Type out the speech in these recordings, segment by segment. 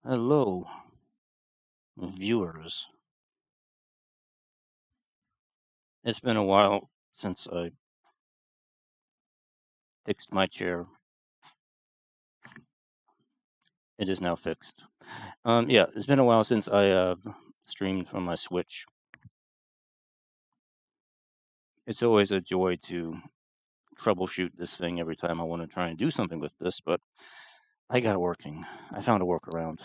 Hello, viewers. It's been a while since I fixed my chair. It is now fixed. Yeah, it's been a while since I have streamed from my Switch. It's always a joy to troubleshoot this thing every time I want to try and do something with this, but I got it working. I found a workaround.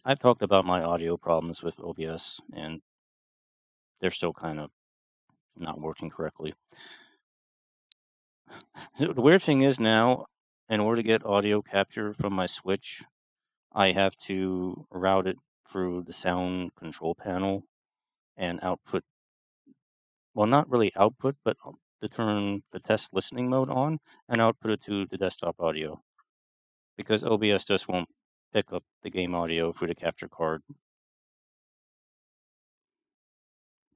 I've talked about my audio problems with OBS, and they're still kind of not working correctly. So the weird thing is now, in order to get audio capture from my Switch, I have to route it through the sound control panel and output, well, not really output, but to turn the test listening mode on and output it to the desktop audio because OBS just won't pick up the game audio through the capture card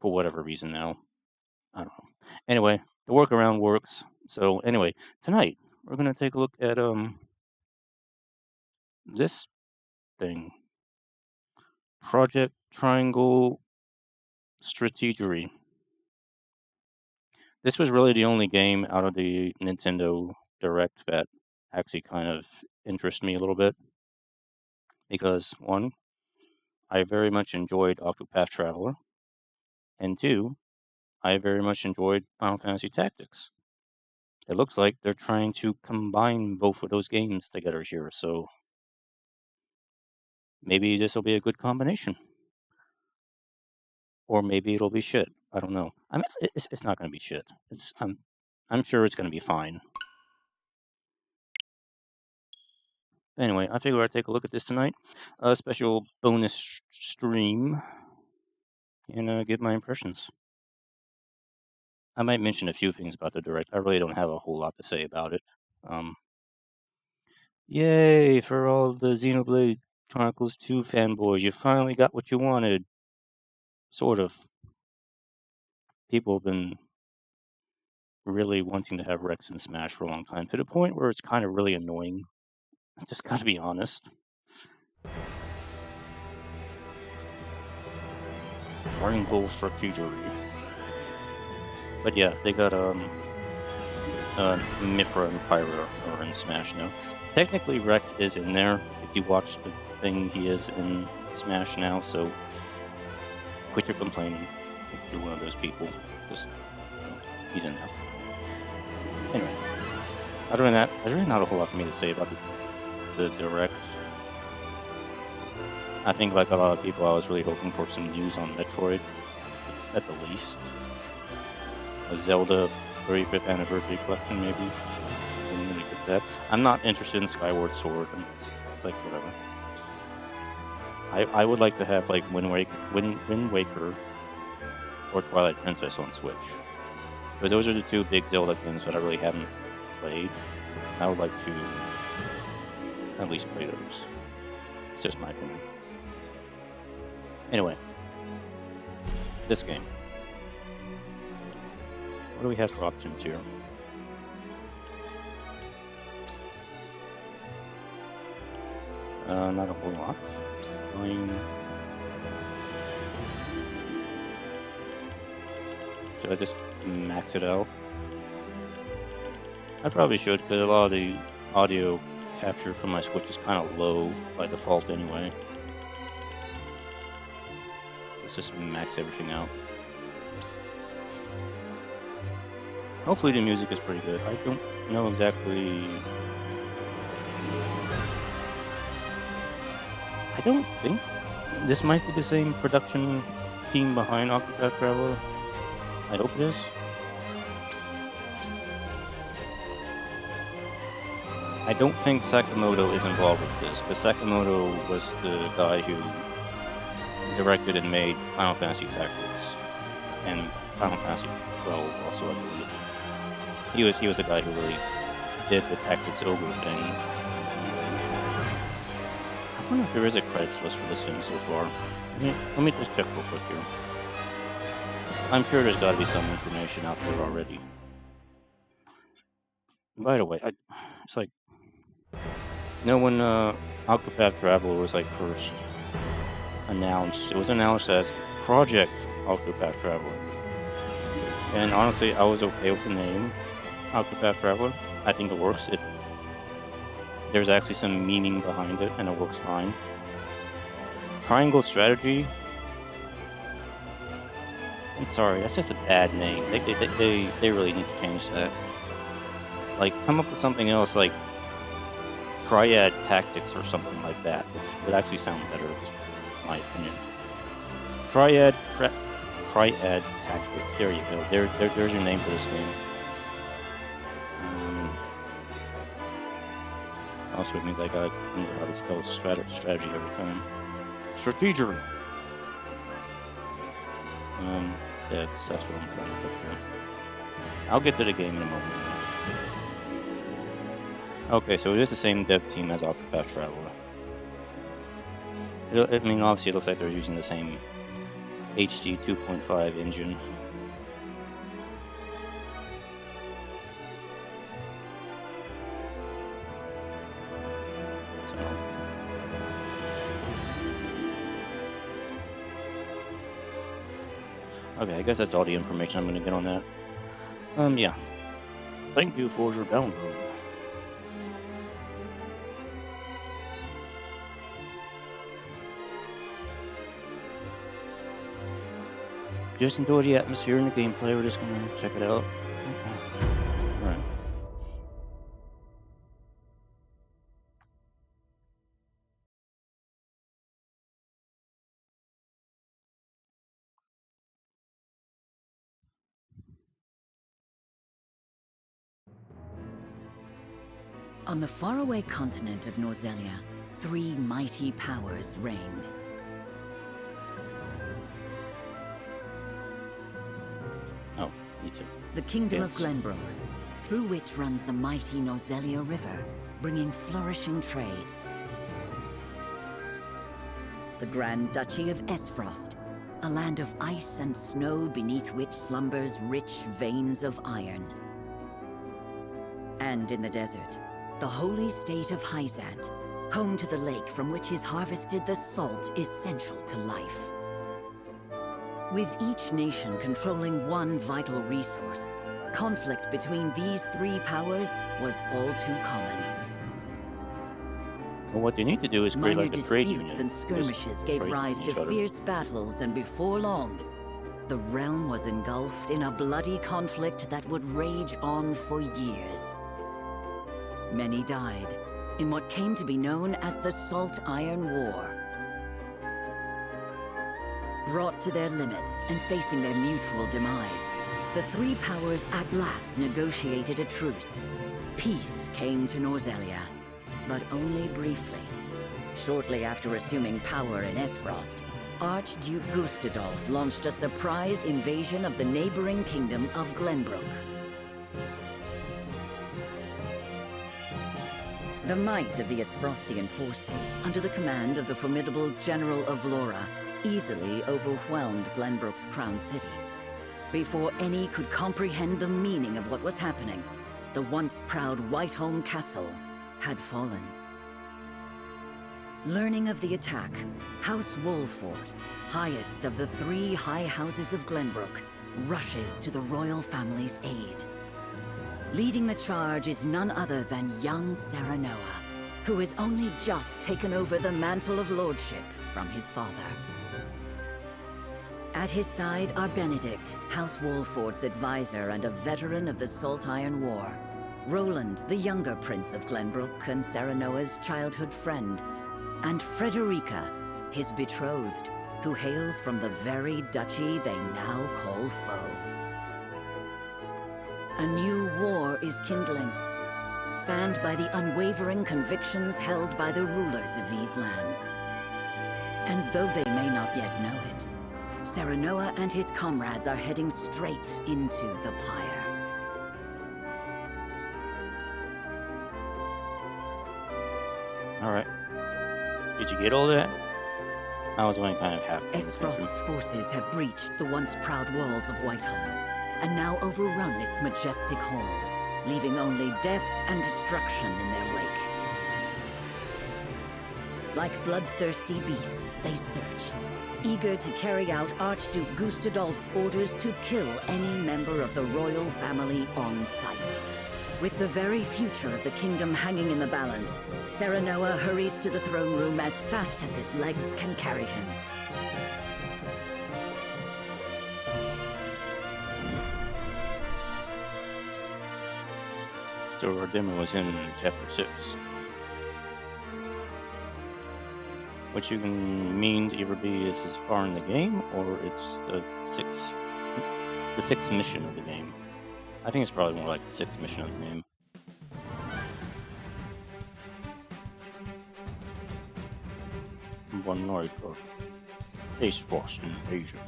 for whatever reason now. I don't know. Anyway, the workaround works. So anyway, tonight we're gonna take a look at this thing, Project Triangle Strategery. This was really the only game out of the Nintendo Direct that actually kind of interests me a little bit because one, I very much enjoyed Octopath Traveler, and two, I very much enjoyed Final Fantasy Tactics. It looks like they're trying to combine both of those games together here, so maybe this will be a good combination, or maybe it'll be shit. I don't know. I mean, it's not going to be shit. I'm sure it's going to be fine. Anyway, I figure I'd take a look at this tonight. A special bonus stream and give my impressions. I might mention a few things about the direct. I really don't have a whole lot to say about it. Um, Yay for all the Xenoblade Chronicles 2 fanboys! You finally got what you wanted. Sort of. People have been really wanting to have Rex in Smash for a long time, to the point where it's kind of really annoying. I just gotta be honest. Triangle Strategery. But yeah, they got Mifra and Pyra are in Smash now. Technically, Rex is in there. If you watch the thing, he is in Smash now, so quit your complaining if you're one of those people. Just, he's in there. Anyway, other than that, there's really not a whole lot for me to say about the Direct. I think, like a lot of people, I was really hoping for some news on Metroid, at the least. A Zelda 35th Anniversary Collection, maybe. Didn't really get that. I'm not interested in Skyward Sword. It's like, whatever. I would like to have, like, Wind Waker or Twilight Princess on Switch. Because those are the two big Zelda games that I really haven't played. I would like to at least play those. It's just my opinion. Anyway, this game. What do we have for options here? Not a whole lot. Fine. Should I just max it out? I probably should, because a lot of the audio capture from my Switch is kind of low by default anyway. Let's just max everything out. Hopefully the music is pretty good. I don't know exactly... I don't think this might be the same production team behind Octopath Traveler. I hope it is. I don't think Sakamoto is involved with this, but Sakamoto was the guy who directed and made Final Fantasy Tactics and Final Fantasy 12 also, I believe. He was the guy who really did the Tactics Ogre thing. I wonder if there is a credits list for this thing so far. Let me just check real quick here. I'm sure there's got to be some information out there already. By the way, it's like no one Octopath Traveler was like first announced. It was announced as Project Octopath Traveler. And honestly, I was okay with the name Octopath Traveler. I think it works. There's actually some meaning behind it, and it works fine. Triangle Strategy. I'm sorry, that's just a bad name. They really need to change that. Like, come up with something else, like Triad Tactics or something like that, which would actually sound better, in my opinion. Triad Tactics. There you go. There's your name for this game. Also, it means I gotta remember how to spell strategy every time. Strategery. That's what I'm trying to look for. I'll get to the game in a moment. Okay, so it is the same dev team as Octopath Traveler. I mean, obviously, it looks like they're using the same HD 2.5 engine. Okay, I guess that's all the information I'm going to get on that. Yeah. Thank you for your download. Just enjoy the atmosphere and the gameplay. We're just going to check it out. Okay. Alright. On the faraway continent of Norzelia, 3 mighty powers reigned. Oh, me too. The Kingdom of Glenbrook, through which runs the mighty Norzelia River, bringing flourishing trade. The Grand Duchy of Esfrost, a land of ice and snow beneath which slumbers rich veins of iron. And in the desert, the holy state of Hyzant, home to the lake from which is harvested the salt essential to life. With each nation controlling one vital resource, conflict between these 3 powers was all too common. Well, what they need to do is create Minor like a trade union. disputes and skirmishes gave rise to fierce battles, and before long, the realm was engulfed in a bloody conflict that would rage on for years. Many died in what came to be known as the Salt Iron War. Brought to their limits and facing their mutual demise, the 3 powers at last negotiated a truce. Peace came to Norzelia, but only briefly. Shortly after assuming power in Esfrost, Archduke Gustadolf launched a surprise invasion of the neighboring kingdom of Glenbrook. The might of the Esfrostian forces, under the command of the formidable General of Laura, easily overwhelmed Glenbrook's crown city. Before any could comprehend the meaning of what was happening, the once proud Whiteholm Castle had fallen. Learning of the attack, House Wolford, highest of the 3 high houses of Glenbrook, rushes to the royal family's aid. Leading the charge is none other than young Serenoa, who has only just taken over the mantle of lordship from his father. At his side are Benedict, House Wolford's advisor and a veteran of the Salt Iron War, Roland, the younger prince of Glenbrook and Serenoa's childhood friend, and Frederica, his betrothed, who hails from the very duchy they now call foe. A new war is kindling, fanned by the unwavering convictions held by the rulers of these lands. And though they may not yet know it, Serenoa and his comrades are heading straight into the pyre. Alright. Did you get all that? I was only kind of half. Esfrost's forces have breached the once proud walls of Whiteholm, and now overrun its majestic halls, leaving only death and destruction in their wake. Like bloodthirsty beasts, they search, eager to carry out Archduke Gustadolf's orders to kill any member of the royal family on sight. With the very future of the kingdom hanging in the balance, Serenoa hurries to the throne room as fast as his legs can carry him. So our demo is in Chapter 6. Which you can mean to either be as far in the game, or it's the sixth mission of the game. I think it's probably more like the 6th mission of the game. One night of Ace Frost invasion.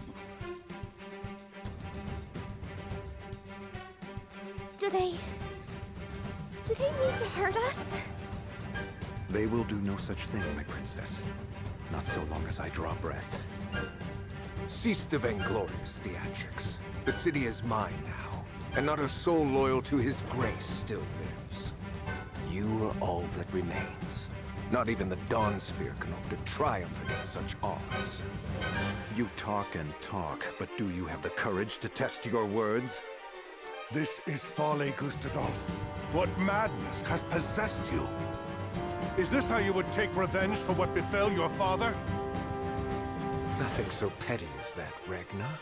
Do they mean to hurt us? They will do no such thing, my princess. Not so long as I draw breath. Cease the vainglorious theatrics. The city is mine now, and not a soul loyal to his grace still lives. You are all that remains. Not even the Dawn Spear can hope to triumph against such odds. You talk and talk, but do you have the courage to test your words? This is folly, Gustadolf. What madness has possessed you? Is this how you would take revenge for what befell your father? Nothing so petty as that, Ragnar.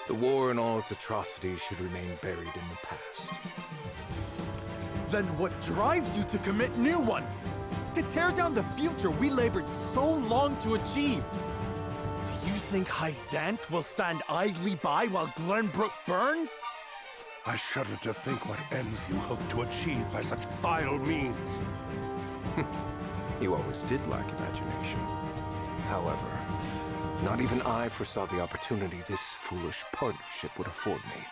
The war and all its atrocities should remain buried in the past. Then what drives you to commit new ones? To tear down the future we labored so long to achieve? Do you think Hyzant will stand idly by while Glenbrook burns? I shudder to think what ends you hope to achieve by such vile means. You always did lack imagination. However, not even I foresaw the opportunity this foolish partnership would afford me.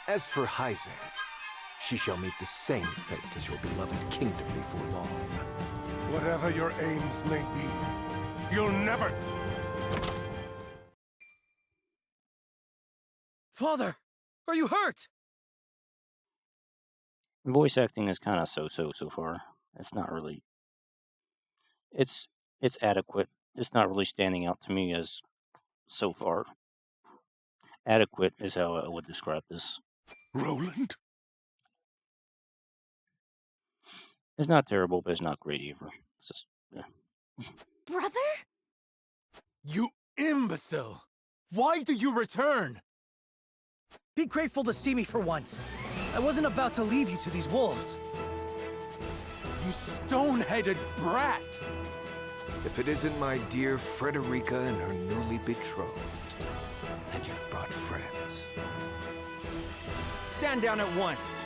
As for Hyzant, she shall meet the same fate as your beloved kingdom before long. Whatever your aims may be, you'll never... Father, are you hurt? Voice acting is kind of so far. It's not really... It's adequate. It's not really standing out to me as so far. Adequate is how I would describe this. Roland? It's not terrible, but it's not great either. It's just, yeah. Brother? You imbecile! Why do you return? Be grateful to see me for once. I wasn't about to leave you to these wolves. You stone-headed brat! If it isn't my dear Frederica and her newly betrothed, and you've brought friends. Stand down at once.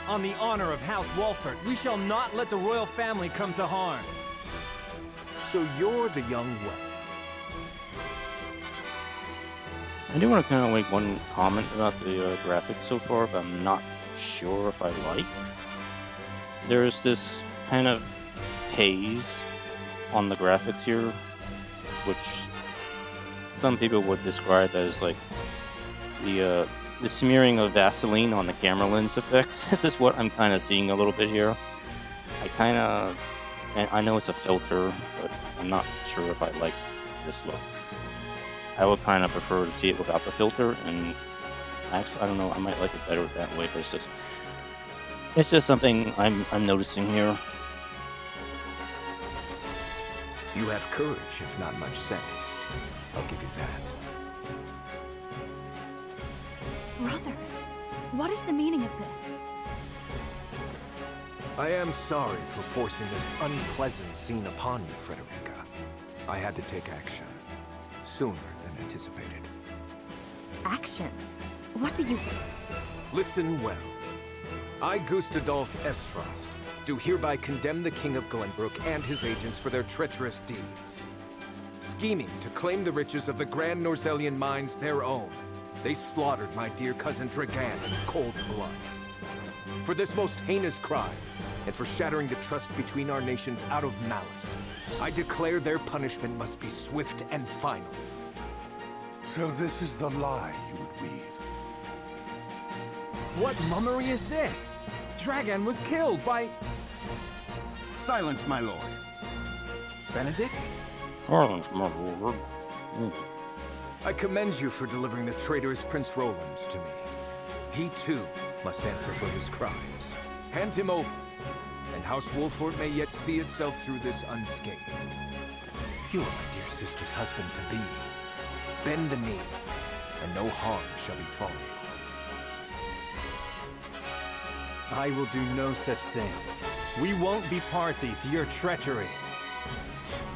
On the honor of House Walford, we shall not let the royal family come to harm. So you're the young whelp. I do want to kind of make one comment about the graphics so far, if I'm not sure if I like. There's this kind of haze on the graphics here, which some people would describe as like the smearing of Vaseline on the camera lens effect. This is what I'm kind of seeing a little bit here. And I know it's a filter, but I'm not sure if I like this look. I would kind of prefer to see it without the filter, and actually, I don't know, I might like it better that way, but it's just something I'm noticing here. You have courage, if not much sense. I'll give you that. Brother, what is the meaning of this? I am sorry for forcing this unpleasant scene upon you, Frederica. I had to take action. Sooner than anticipated. Action? What do you... Listen well. I, Gustadolf Esfrost, do hereby condemn the King of Glenbrook and his agents for their treacherous deeds. Scheming to claim the riches of the Grand Norzelian mines their own, they slaughtered my dear cousin Dragan in cold blood. For this most heinous crime, and for shattering the trust between our nations out of malice, I declare their punishment must be swift and final. So this is the lie you would weave. What mummery is this? Dragan was killed by... Silence, my lord. Benedict? Carlin's my lord. I commend you for delivering the traitorous Prince Roland to me. He too must answer for his crimes. Hand him over, and House Wolford may yet see itself through this unscathed. You are my dear sister's husband-to-be. Bend the knee, and no harm shall befall you. I will do no such thing. We won't be party to your treachery.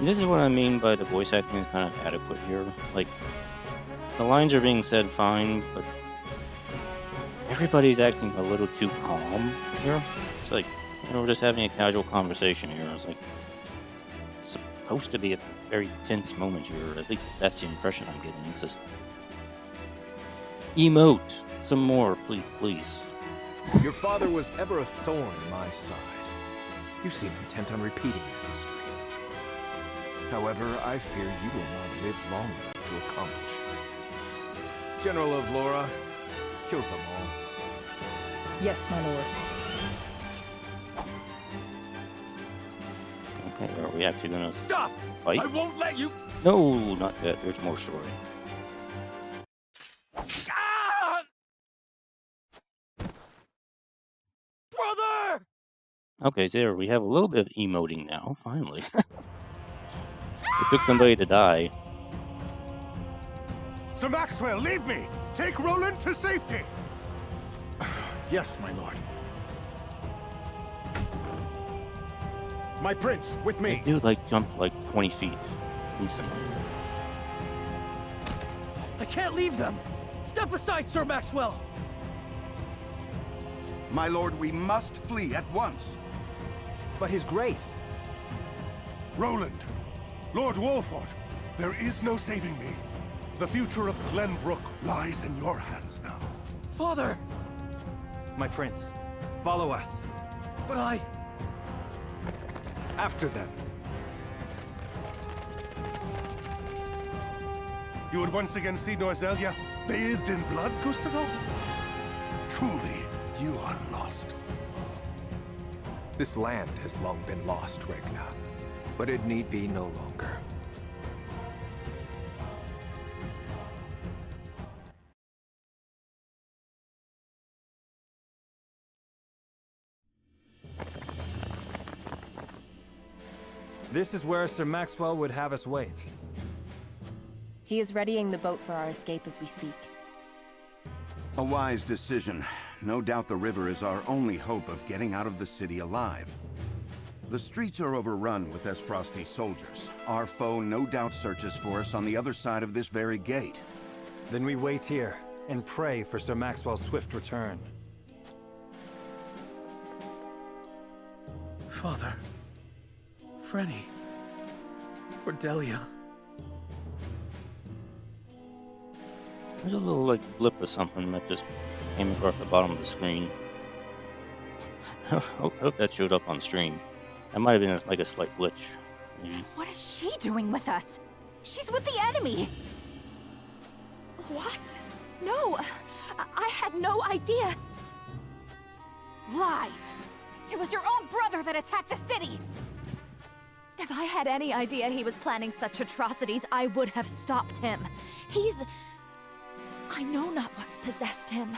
This is what I mean by the voice acting is kind of adequate here. Like, the lines are being said fine, but everybody's acting a little too calm here. It's like, we're just having a casual conversation here. It's like, it's supposed to be a very tense moment here. At least that's the impression I'm getting. It's just, emote some more, please. Your father was ever a thorn in my side. You seem intent on repeating that history. However, I fear you will not live long enough to accomplish it. General of Laura, kill them all. Yes, my lord. Okay, are we actually gonna Stop! fight? I won't let you! No, not yet. There's more story. Ah! Brother! Okay, so there we have a little bit of emoting now, finally. It took somebody to die. Sir Maxwell, leave me! Take Roland to safety! Yes, my lord. My prince, with The me. dude like jumped like 20 feet. Decent. I can't leave them! Step aside, Sir Maxwell! My lord, we must flee at once. But his grace... Roland! Lord Wolford, there is no saving me. The future of Glenbrook lies in your hands now. Father! My prince, follow us. But I... After them. You would once again see Norzelia bathed in blood, Gustavo? Truly, you are lost. This land has long been lost, Regna. But it need be no longer. This is where Sir Maxwell would have us wait. He is readying the boat for our escape as we speak. A wise decision. No doubt the river is our only hope of getting out of the city alive. The streets are overrun with Esfrosti soldiers. Our foe no doubt searches for us on the other side of this very gate. Then we wait here and pray for Sir Maxwell's swift return. Father. Frenny. Cordelia. There's a little like blip or something that just came across the bottom of the screen. Hope that showed up on stream. That might have been like a slight glitch. Maybe. What is she doing with us? She's with the enemy! What? No! I had no idea! Lies! It was your own brother that attacked the city! If I had any idea he was planning such atrocities, I would have stopped him. I know not what's possessed him.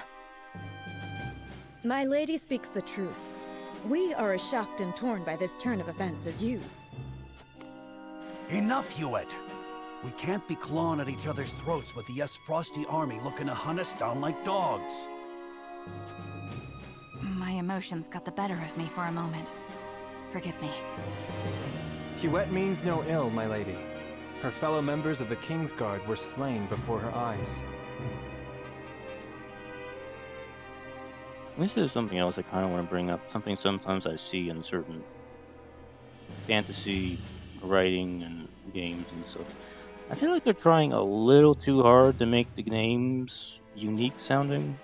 My lady speaks the truth. We are as shocked and torn by this turn of events as you. Enough, Hewitt! We can't be clawing at each other's throats with the Frosty army looking to hunt us down like dogs. My emotions got the better of me for a moment. Forgive me. Huet means no ill, my lady. Her fellow members of the King's Guard were slain before her eyes. This is something else I kind of want to bring up. Something sometimes I see in certain fantasy writing and games and stuff. I feel like they're trying a little too hard to make the names unique sounding.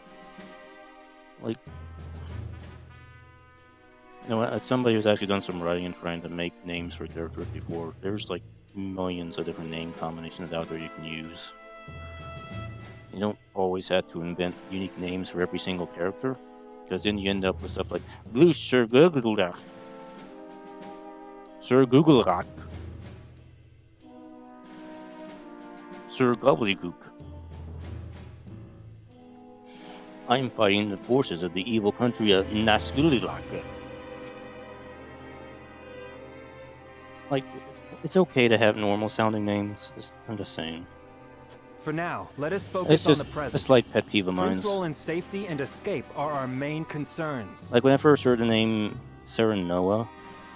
Like, you know, as somebody who's actually done some writing and trying to make names for characters before, there's like millions of different name combinations out there you can use. You don't always have to invent unique names for every single character, because then you end up with stuff like Blue Sir Google Sir Google Rock. Sir Gobbledygook. I am fighting the forces of the evil country of Naskulilak. Like, it's okay to have normal sounding names. I'm just saying. For now, let us focus It's on just the present. a slight pet peeve of mine. Prince Roland's safety and escape are our main concerns. Like when I first heard the name Sarah Noah,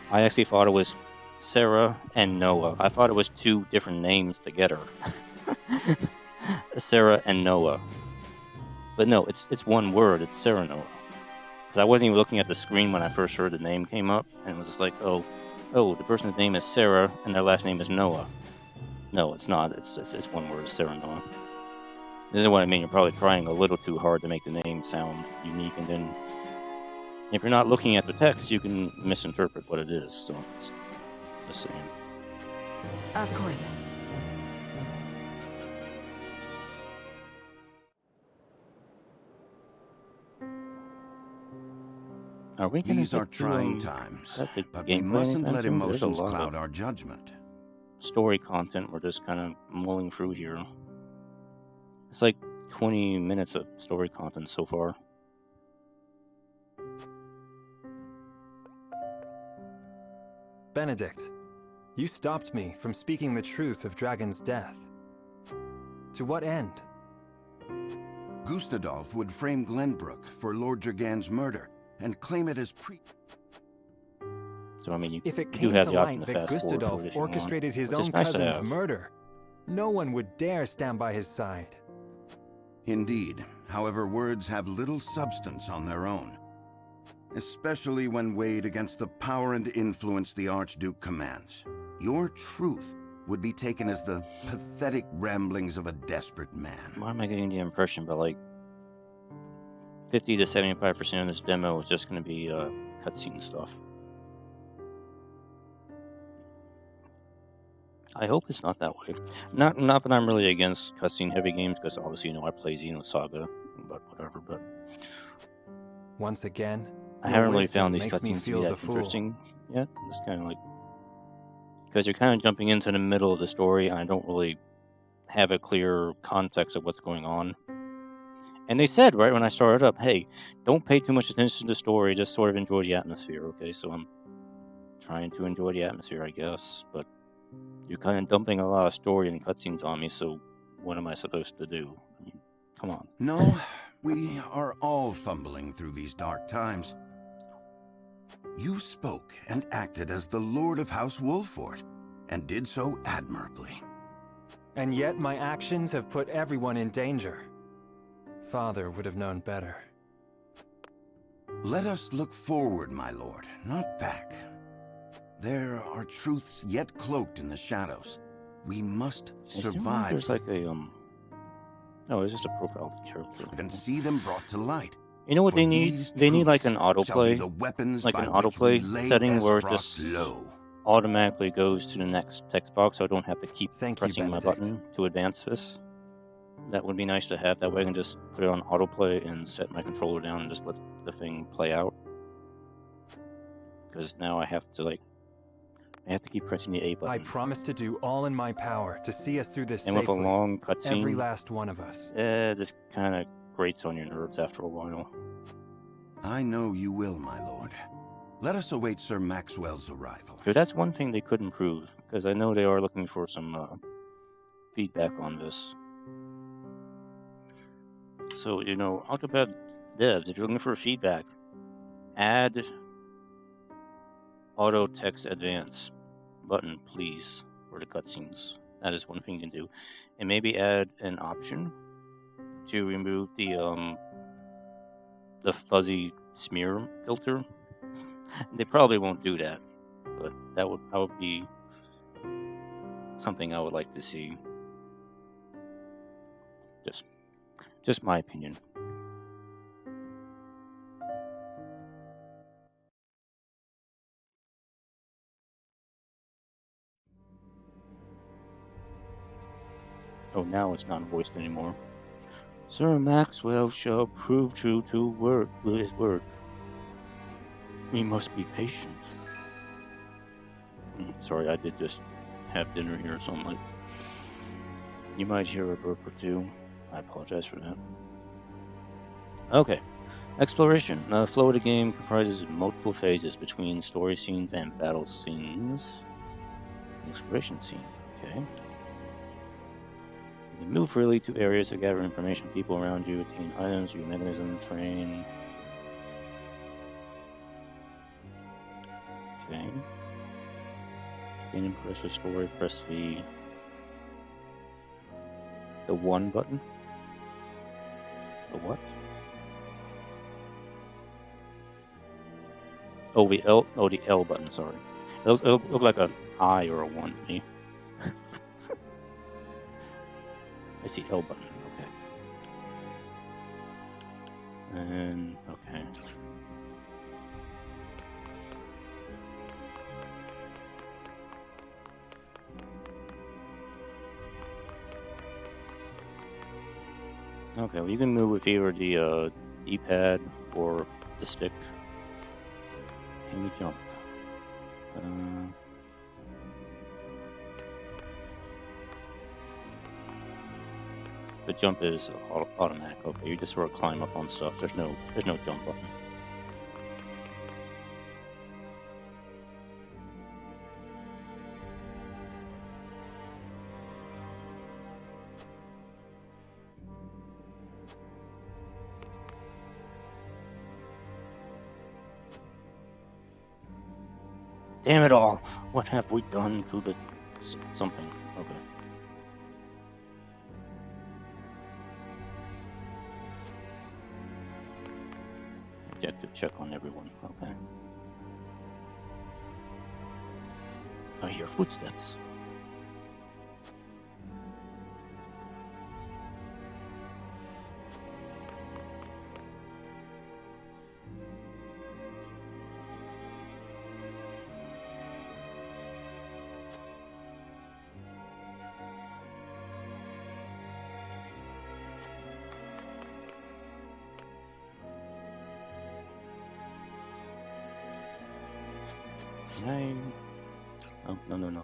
I actually thought it was Sarah and Noah. I thought it was two different names together. Sarah and Noah. But no, it's one word. It's Sarah Noah. Because I wasn't even looking at the screen when I first heard the name came up, and it was just like, oh, the person's name is Sarah and their last name is Noah. No, it's not. It's one word, Sarah Noah. This is what I mean. You're probably trying a little too hard to make the name sound unique, and then if you're not looking at the text, you can misinterpret what it is. So, just saying. Of course. Are we gonna These are get to, trying times, the but we gameplay mustn't let anytime soon? There's a emotions lot cloud of our judgment. story content we're just kind of mulling through here. It's like 20 minutes of story content so far. Benedict, you stopped me from speaking the truth of Dragon's death. To what end? Gustadolf would frame Glenbrook for Lord Dragan's murder and claim it as So I mean, if it do came have to the option light to that fast forward through it Gustadolf if you want, orchestrated his which is own nice to cousin's have. murder, no one would dare stand by his side. Indeed. However, words have little substance on their own, especially when weighed against the power and influence the Archduke commands. Your truth would be taken as the pathetic ramblings of a desperate man. Why am I getting the impression that like 50 to 75% of this demo is just going to be cutscene stuff? I hope it's not that way. Not that I'm really against cutscene heavy games, because obviously, I play Xenosaga, but whatever. But once again, I your haven't really wisdom found these makes me cutscenes to be feel that the fool. interesting yet. It's kind of like, because you're kind of jumping into the middle of the story, and I don't really have a clear context of what's going on. And they said right when I started up, hey, don't pay too much attention to the story, just sort of enjoy the atmosphere. Okay, so I'm trying to enjoy the atmosphere, I guess, but you're kind of dumping a lot of story and cutscenes on me, so what am I supposed to do? I mean, come on. No, we are all fumbling through these dark times. You spoke and acted as the Lord of House Wolfort, and did so admirably. And yet my actions have put everyone in danger. Father would have known better. Let us look forward, my lord, not back. There are truths yet cloaked in the shadows. We must survive. There's like a no, it's just a profile of the character. And see them brought to light. You know what they need? They need like an autoplay, like an autoplay setting where it just automatically goes to the next text box, so I don't have to keep pressing my button to advance this. That would be nice to have. That way I can just put it on autoplay and set my controller down and just let the thing play out. Because now I have to keep pressing the A button. I promise to do all in my power to see us through this and safely. with a long cutscene, every last one of us. This kind of grates on your nerves after a while. I know you will, my lord. Let us await Sir Maxwell's arrival. So that's one thing they could improve, because I know they are looking for some feedback on this. So, Octopath devs, if you're looking for feedback, add auto text advance button, please, for the cutscenes. That is one thing you can do. And maybe add an option to remove the fuzzy smear filter. They probably won't do that, but that would be something I would like to see. Just my opinion. Oh, now it's not voiced anymore. Sir Maxwell shall prove true to his word. We must be patient. Sorry, I did just have dinner here, so I'm like You might hear a burp or two. I apologize for that. Okay. Exploration. The flow of the game comprises multiple phases between story scenes and battle scenes. Exploration scene. Okay. You can move freely to areas to gather information, people around you, attain items, use mechanism, train. Okay. Gain impressive story, press the 1 button. The what? Oh, the L button, sorry. It look like an I or a 1 to me. I see L button, okay. And, okay. Okay, well you can move with either the D-pad or the stick. Can we jump? The jump is automatic. Okay, you just sort of climb up on stuff. There's no jump button. Damn it all! What have we done to the something? Okay. Objective check on everyone. Okay. I hear footsteps. Oh, no.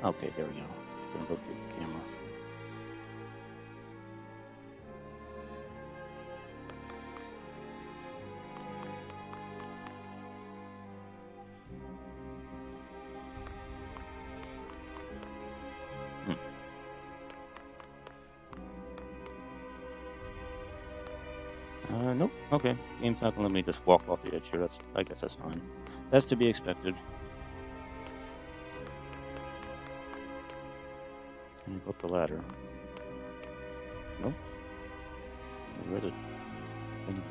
Okay, there we go. Gonna rotate the camera. Nope. Okay. Game's not gonna let me just walk off the edge here. I guess that's fine. That's to be expected. Can I go up the ladder? Nope. Where's it? In here.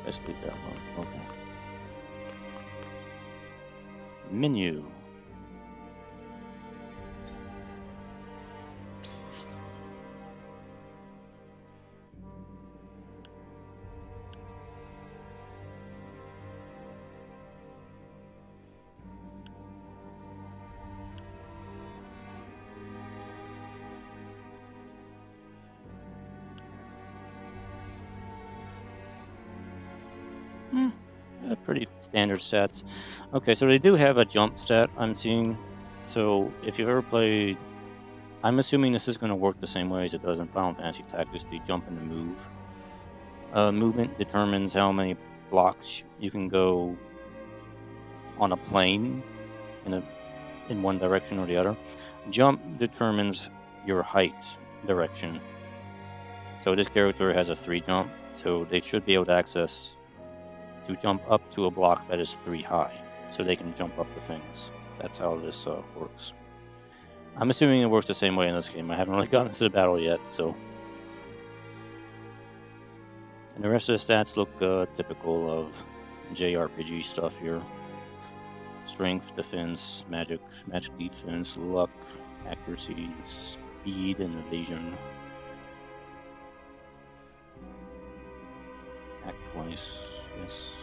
Let's leave that one. Okay. Menu. Pretty standard stats. Okay, so they do have a jump stat I'm seeing. So if you've ever played, I'm assuming this is going to work the same way as it does in Final Fantasy Tactics, the jump and the move. Movement determines how many blocks you can go on a plane in one direction or the other. Jump determines your height direction. So this character has a 3 jump, so they should be able to jump up to a block that is 3 high, so they can jump up the things. That's how this works. I'm assuming it works the same way in this game. I haven't really gotten into the battle yet, so. And the rest of the stats look typical of JRPG stuff here. Strength, defense, magic defense, luck, accuracy, speed, and evasion. Act twice. Yes,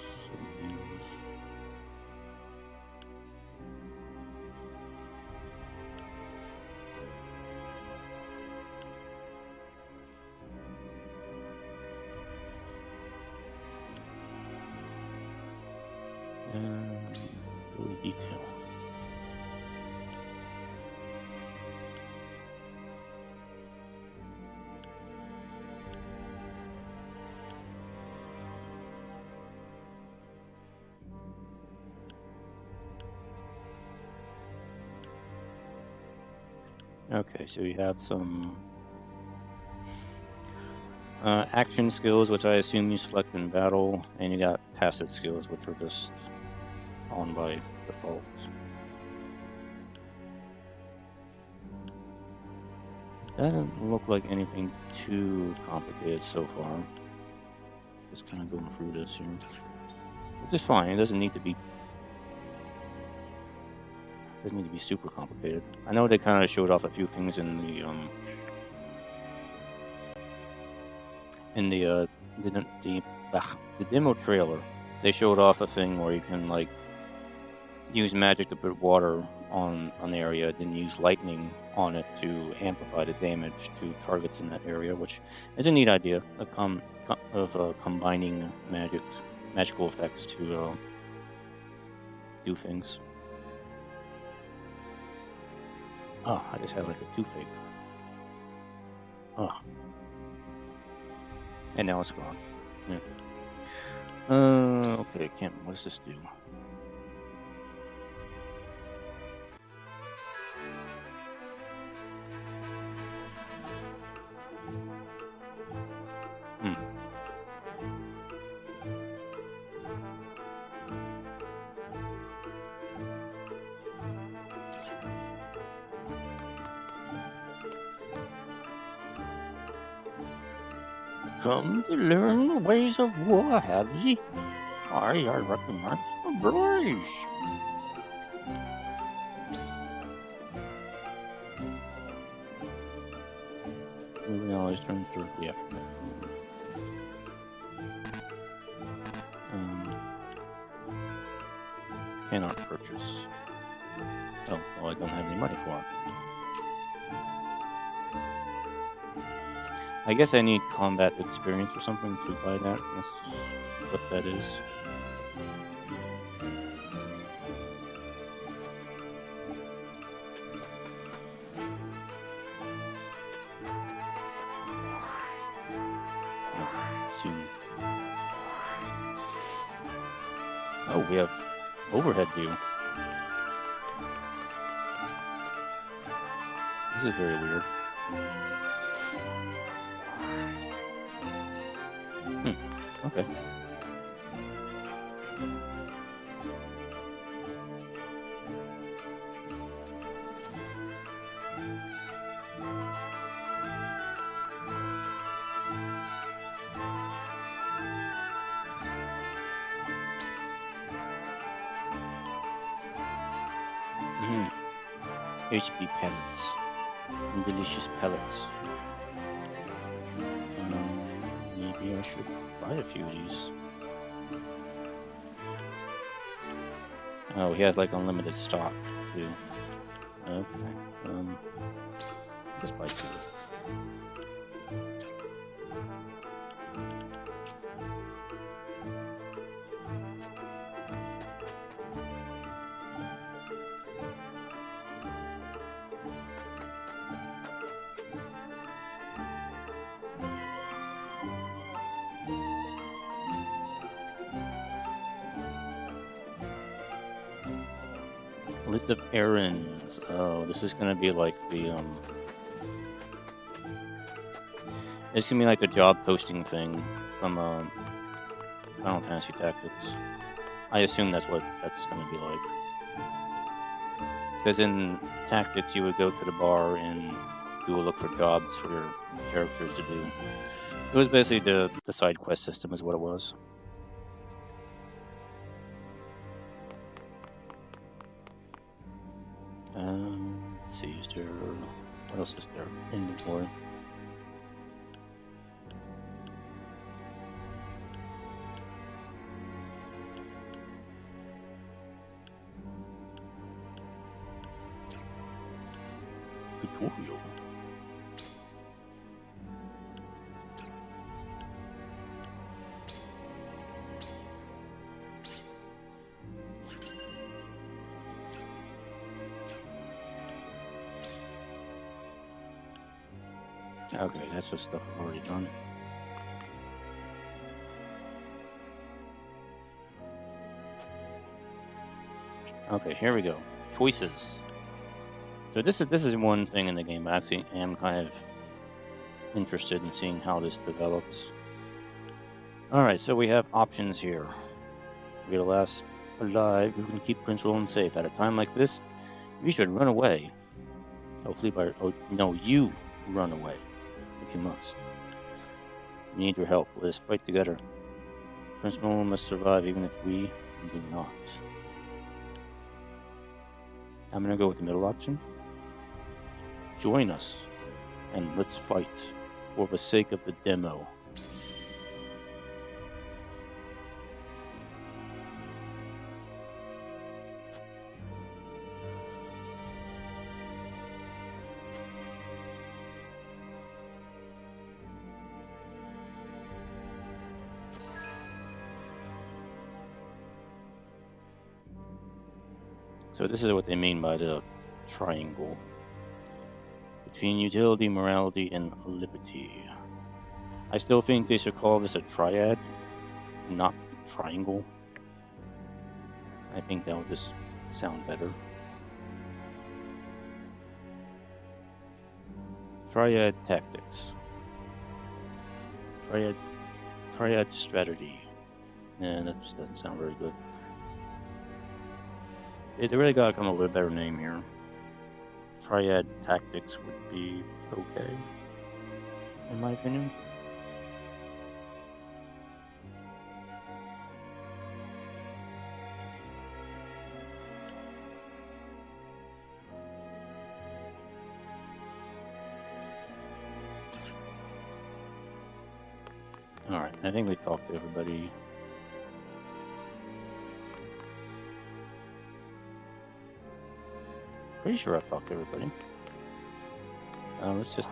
really detail. Okay, so you have some action skills, which I assume you select in battle, and you got passive skills, which are just on by default. Doesn't look like anything too complicated so far. Just kind of going through this here, which is fine. It doesn't need to be super complicated. I know they kind of showed off a few things in the the demo trailer. They showed off a thing where you can like use magic to put water on the area, then use lightning on it to amplify the damage to targets in that area, which is a neat idea of combining magical effects to do things. Oh, I just had like a toothache. Oh. And now it's gone. Yeah. Okay, can't. What does this do? Come to learn the ways of war, have ye? I recognize the boys. We always turn directly after that. Cannot purchase. Oh, well, I don't have any money for it. I guess I need combat experience or something to buy that. That's what that is. Oh, we have overhead view. This is very weird. Okay. HP pellets. And delicious pellets. Maybe I should buy a few of these. Oh, he has like unlimited stock too. Okay. Just buy two. List of errands. Oh, this is gonna be like the It's gonna be like the job posting thing from Final Fantasy Tactics. I assume that's what that's gonna be like. Because in Tactics, you would go to the bar and do a look for jobs for your characters to do. It was basically the side quest system, is what it was. Let's see, is there... What else is there? Inventory. Tutorial. Okay, that's just stuff I've already done. Okay, here we go. Choices. So this is one thing in the game I actually am kind of interested in seeing how this develops. Alright, so we have options here. We're the last alive who can keep Prince Roland safe. At a time like this, we should run away. Hopefully by... Oh, no, you run away. If you must. We need your help. Let us fight together. Prince Roland must survive even if we do not. I'm gonna go with the middle option. Join us, and let's fight for the sake of the demo. So this is what they mean by the triangle. Between utility, morality, and liberty. I still think they should call this a triad, not triangle. I think that would just sound better. Triad tactics. Triad strategy. And that just doesn't sound very good. They really gotta come up with a better name here. Triad tactics would be okay, in my opinion. Alright, I think we talked to everybody. Pretty sure I've talked to everybody. Let's just,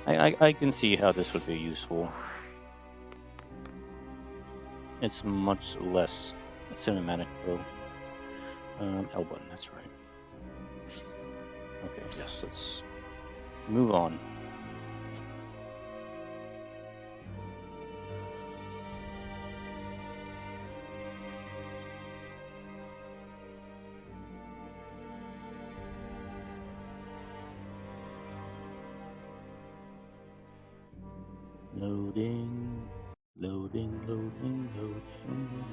I can see how this would be useful. It's much less cinematic, though. L button, that's right. Okay, yes, let's move on. Loading, loading, loading, loading.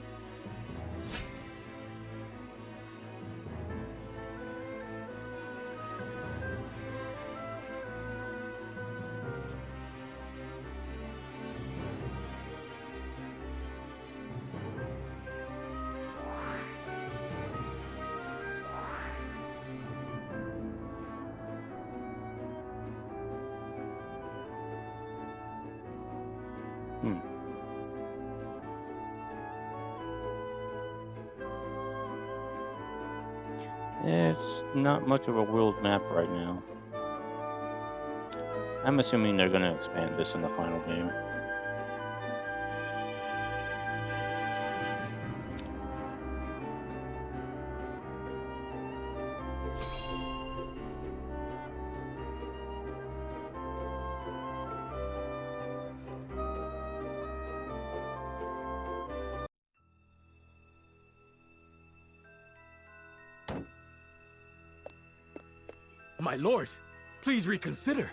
It's not much of a world map right now. I'm assuming they're going to expand this in the final game. My lord, please reconsider.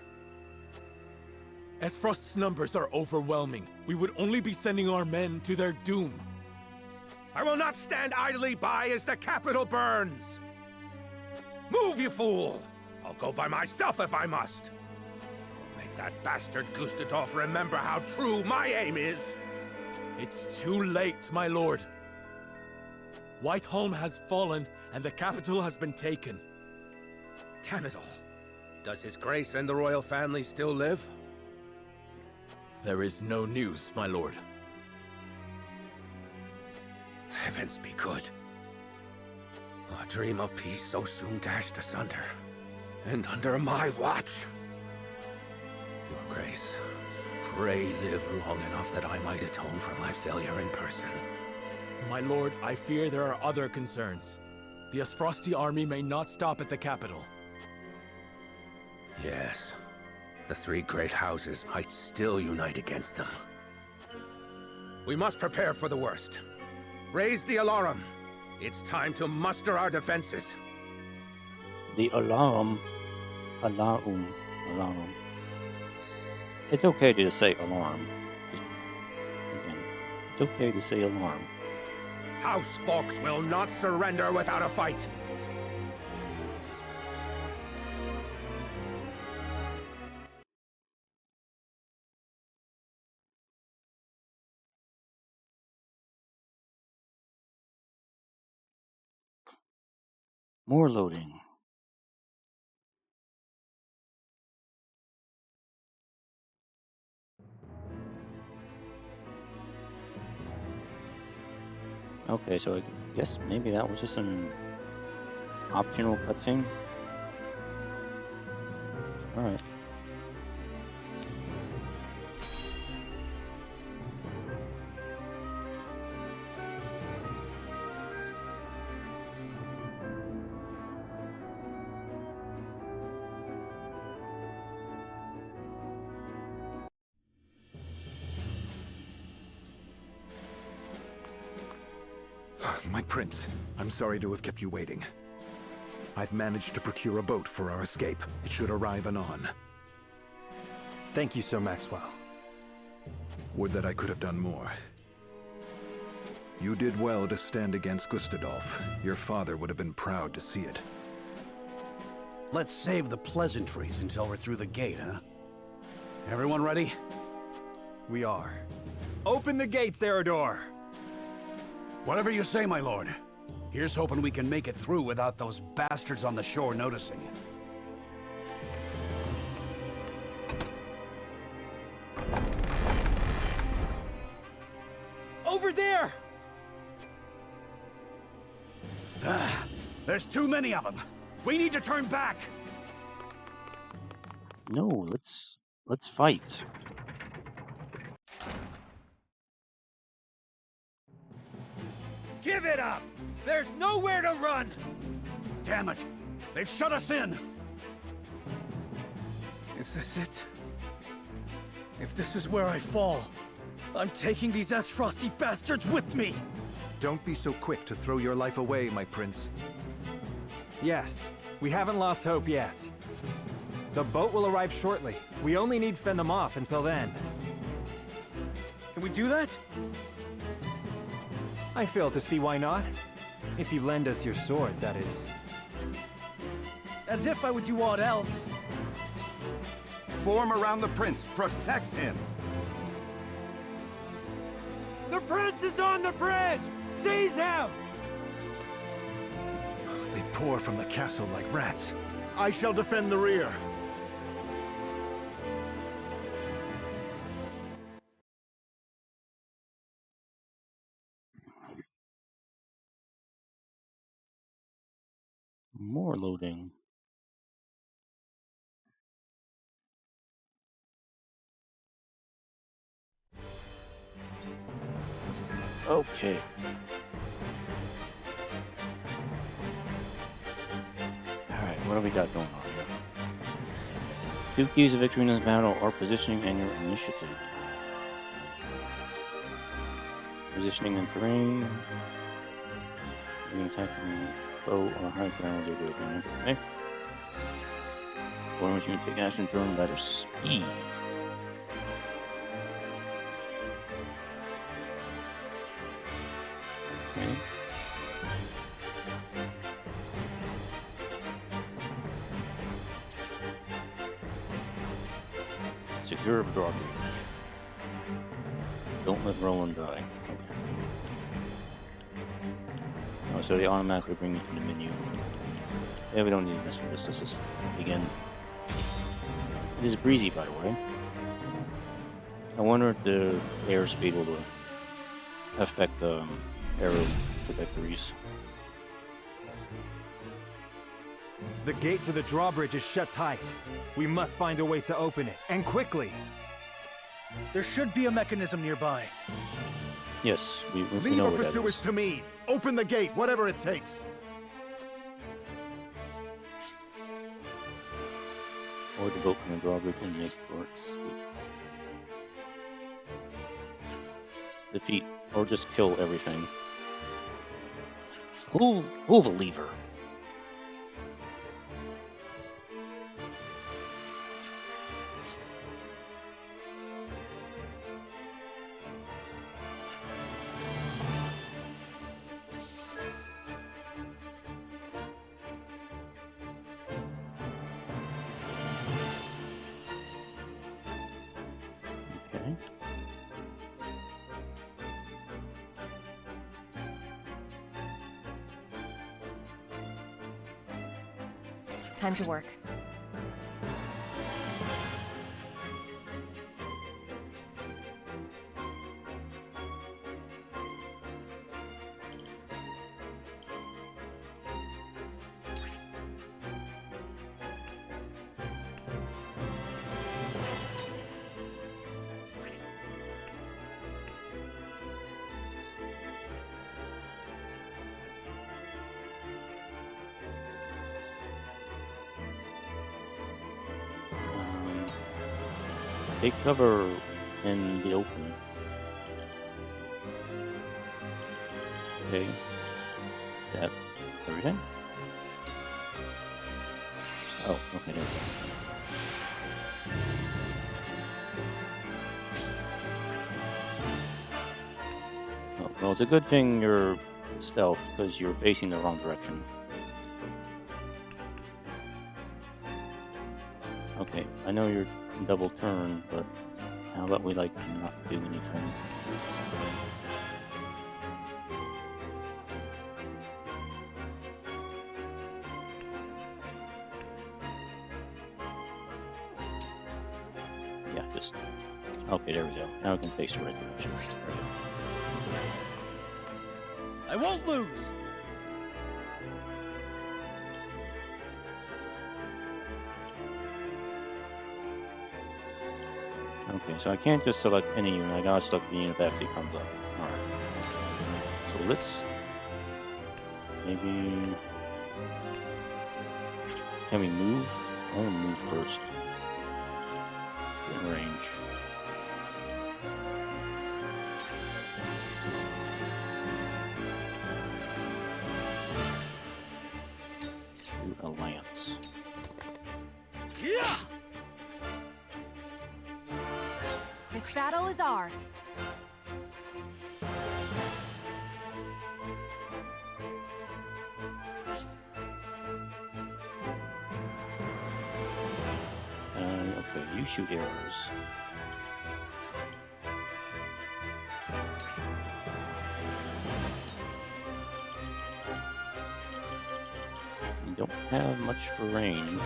Esfrost's numbers are overwhelming. We would only be sending our men to their doom. I will not stand idly by as the capital burns! Move, you fool! I'll go by myself if I must. I'll make that bastard Gustadolf remember how true my aim is. It's too late, my lord. Whiteholm has fallen, and the capital has been taken. Damn it all. Does His Grace and the royal family still live? There is no news, my lord. Heavens be good. A dream of peace so soon dashed asunder. And under my watch. Your Grace, pray live long enough that I might atone for my failure in person. My lord, I fear there are other concerns. The Esfrosti army may not stop at the capital. Yes. the three great houses might still unite against them. We must prepare for the worst. Raise the alarm. It's time to muster our defenses. The alarm. Alarm. Alarm. It's okay to say alarm. Just, again, it's okay to say alarm. House Fox will not surrender without a fight. More loading. Okay, so I guess maybe that was just an optional cutscene. Alright. My prince, I'm sorry to have kept you waiting. I've managed to procure a boat for our escape. It should arrive anon. Thank you, Sir Maxwell. Would that I could have done more. You did well to stand against Gustadolf. Your father would have been proud to see it. Let's save the pleasantries until we're through the gate, huh? Everyone ready? We are. Open the gates, Eridor! Whatever you say, my lord. Here's hoping we can make it through without those bastards on the shore noticing. Over there! There's too many of them. We need to turn back. No, let's fight. Give it up! There's nowhere to run! Damn it! They've shut us in! Is this it? If this is where I fall, I'm taking these Frosty bastards with me! Don't be so quick to throw your life away, my prince. Yes, we haven't lost hope yet. The boat will arrive shortly. We only need to fend them off until then. Can we do that? I fail to see why not. If you lend us your sword, that is. As if I would do aught else. Form around the prince. Protect him. The prince is on the bridge! Seize him! They pour from the castle like rats. I shall defend the rear. More loading. Okay. Alright, what do we got going on here? 2 keys of victory in this battle are positioning and your initiative. Positioning and terrain. You can attack from bow on high ground with your advantage. Okay. Or you can take action throwing better speed. Okay. Secure drawbridge. Don't let Roland die. Okay. Oh, so they automatically bring you to the menu. Yeah, we don't need to mess with this. Let's just begin. It is breezy, by the way. I wonder if the airspeed will affect arrow trajectories. The gate to the drawbridge is shut tight. We must find a way to open it, and quickly. There should be a mechanism nearby. Yes, we Leave know our where that pursuers is. to me. Open the gate, whatever it takes. Or the boat from the drawbridge and make for escape. Defeat, or just kill everything. Pull the lever. Okay. Time to work. Take cover in the open. Okay. Is that everything? Oh, okay, there we go. Oh, well, it's a good thing you're stealth, because you're facing the wrong direction. Okay, I know you're double turn, but how about we like not do anything? Yeah, just okay. There we go. Now we can face the right direction. There we go. I won't lose! Okay, so I can't just select any unit, I gotta select the unit that actually comes up. Alright. So let's... maybe... Can we move? I wanna move first. Let's get in range. Let's do a lance. Yeah! This battle is ours. Okay, you shoot arrows. You don't have much for range.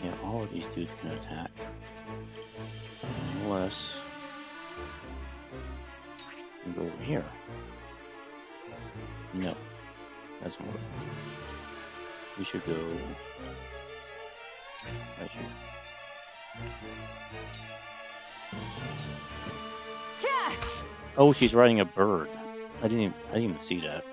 Yeah, all of these dudes can attack. Unless you go over here. No, doesn't work. We should go right here. Oh, she's riding a bird. I didn't even see that.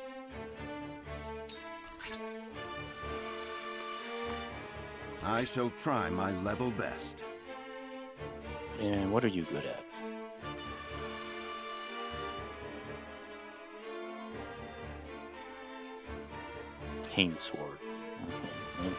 I shall try my level best. And what are you good at? Cane sword. Okay.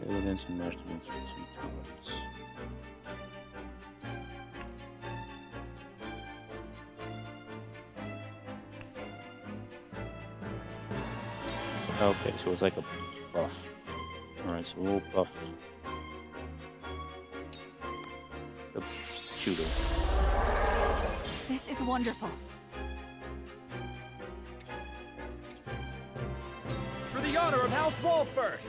Evidence and measurements with 3 times. Okay, so it's like a buff. Alright, so we'll buff the shooter. This is wonderful. For the honor of House Walford!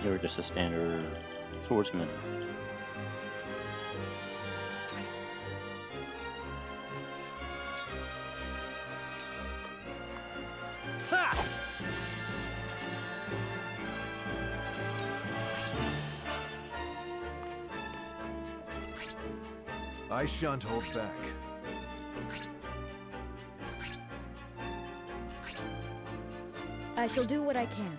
You're just a standard swordsman. Ha! I shan't hold back. I shall do what I can.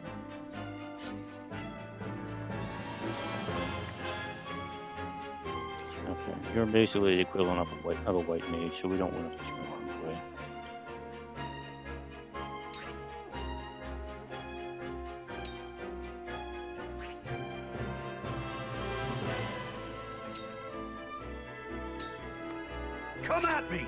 Okay, you're basically the equivalent of a white mage, so we don't want to push your arms away. Come at me!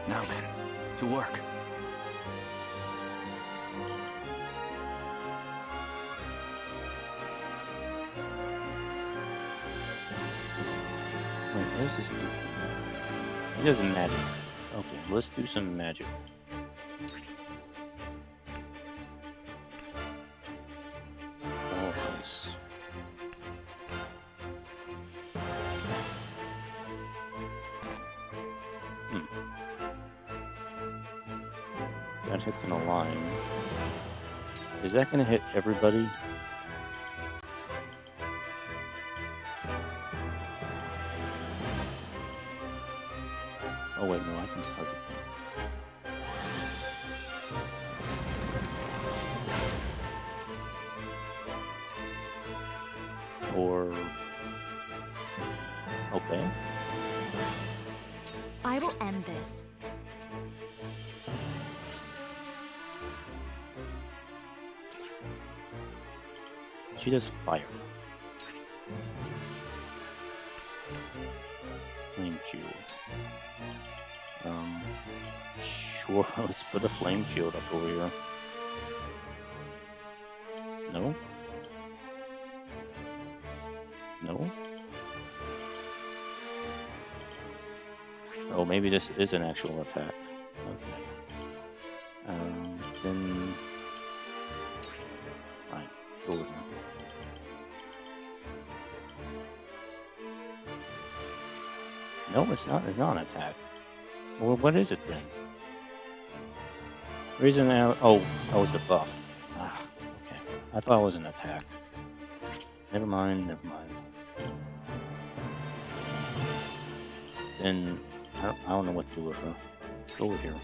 Now then, to work. Wait, what does this do? It does magic. Okay, let's do some magic. All ice. That hits in a line. Is that going to hit everybody? Oh wait, no, I can target them. Or... okay. I will end this. She does fire. Flame shield. Sure, let's put a flame shield up over here. No? No? Oh, maybe this is an actual attack. Okay. Then... fine, go with me. No, it's not an attack. Well, what is it then? Reason now. Oh, it's a buff. Ah, okay. I thought it was an attack. Never mind, never mind. Then, I don't know what to do with her. Go over here.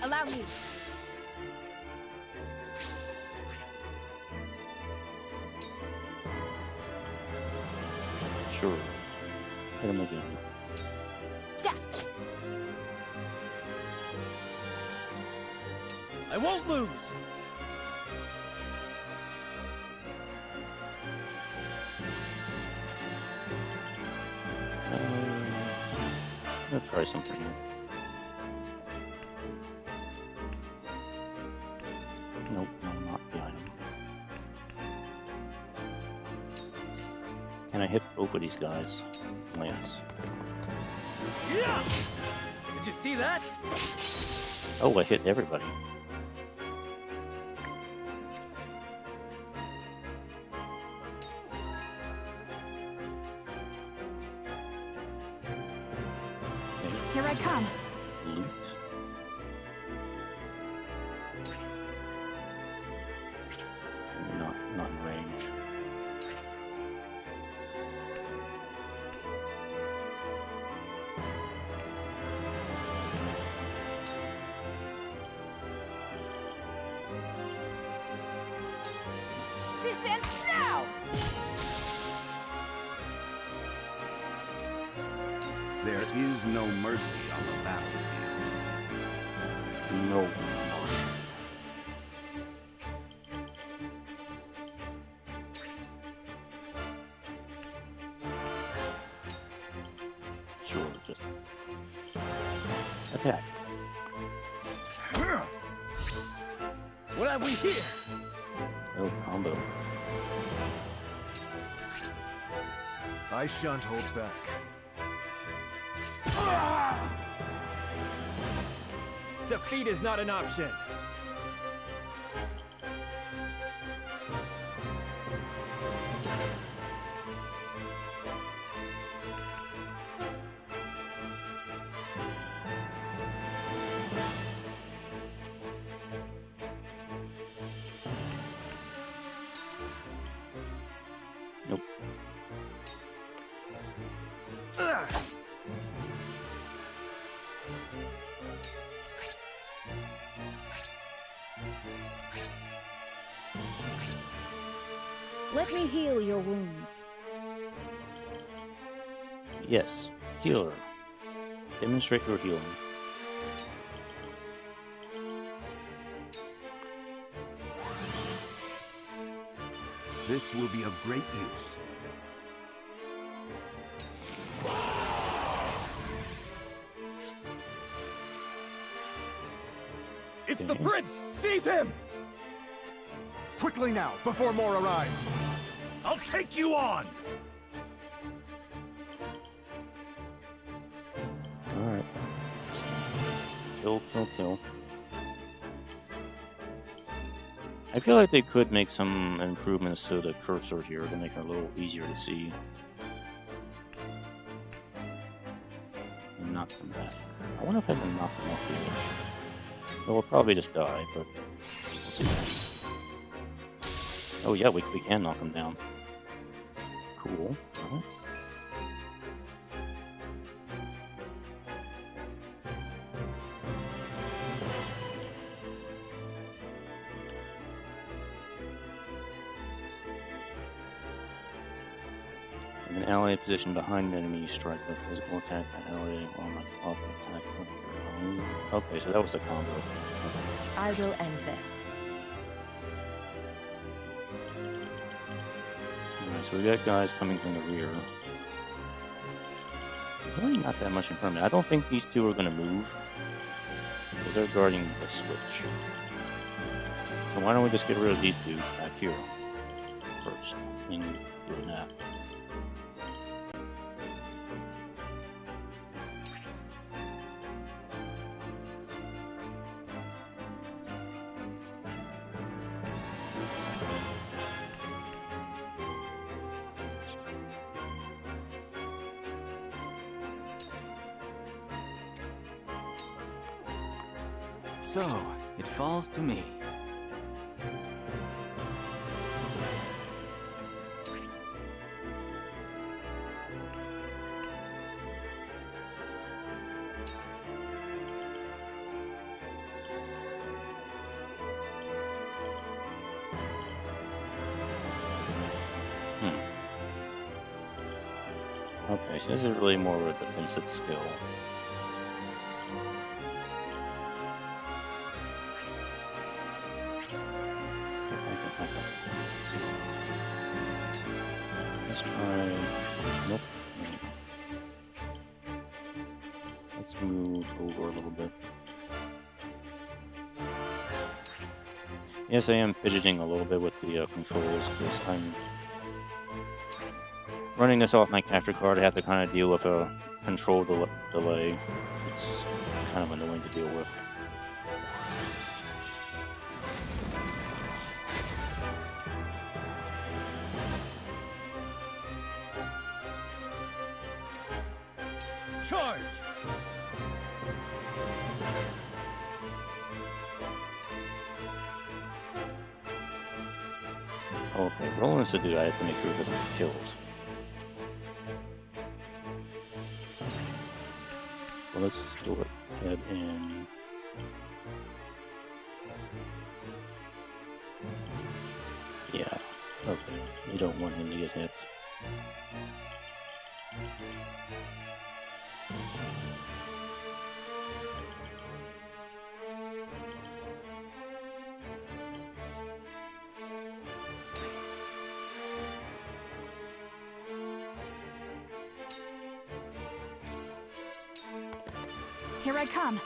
Allow me. Sure. Hit him again. Yeah. I won't lose! Let's try something here. Nope, no, not the item. Can I hit both of these guys? Lance. Yeah! Did you see that? Oh, I hit everybody. Here I come. Loot. Not in range. is no mercy on the battlefield. No mercy. Sure, just attack. What have we here? Oh, combo. I shan't hold back. Defeat is not an option. Nope. Let me heal your wounds. Yes, healer. Demonstrate your healing. This will be of great use. It's the prince! Seize him! Quickly now, before more arrive! I'll take you on! Alright. Kill, kill, kill. I feel like they could make some improvements to the cursor here to make it a little easier to see. And knock them back. I wonder if I can knock them off the edge. Well, we'll probably just die, but we'll see. Oh yeah, we can knock them down. Cool. Alright. An ally position behind an enemy, strike with physical attack by ally while my auto attack with your own. Okay, so that was the combo. Okay. I will end this. Alright, so we got guys coming from the rear. Really not that much in front of me. I don't think these two are going to move, because they're guarding the switch. So why don't we just get rid of these two back here first, and do that. So, it falls to me. Okay, so this is really more of a defensive skill. Let's try... Nope. Let's move over a little bit. Yes, I am fidgeting a little bit with the controls, because I'm running this off my capture card. I have to kind of deal with a control delay. It's kind of annoying to deal with. Charge! Okay, rolling is to do. I have to make sure it doesn't get killed. Well, let's just go ahead and... Yeah, okay. We don't want him to get hit. Here I come.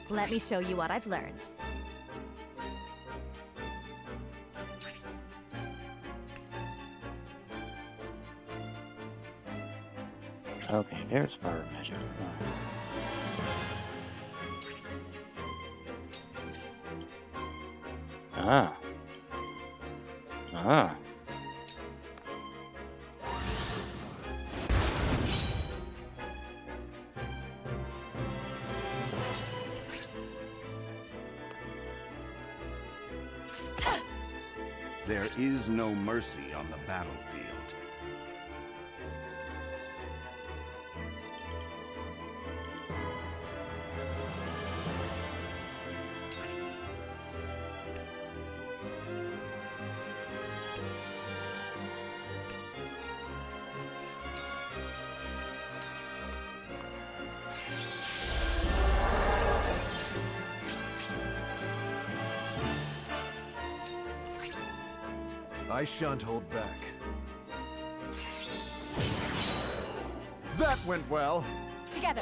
Let me show you what I've learned. Okay, there's fire magic. Ah. Ah. There is no mercy on the battlefield. I shan't hold back. That went well. Together.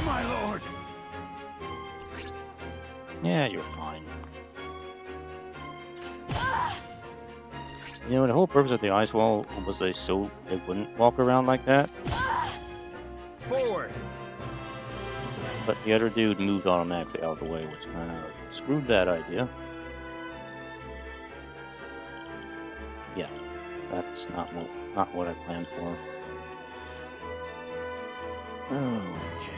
My lord! Yeah, you're fine. You know, the whole purpose of the ice wall was so they wouldn't walk around like that. Forward! But the other dude moved automatically out of the way, which kind of screwed that idea. Yeah, that's not what I planned for. Okay.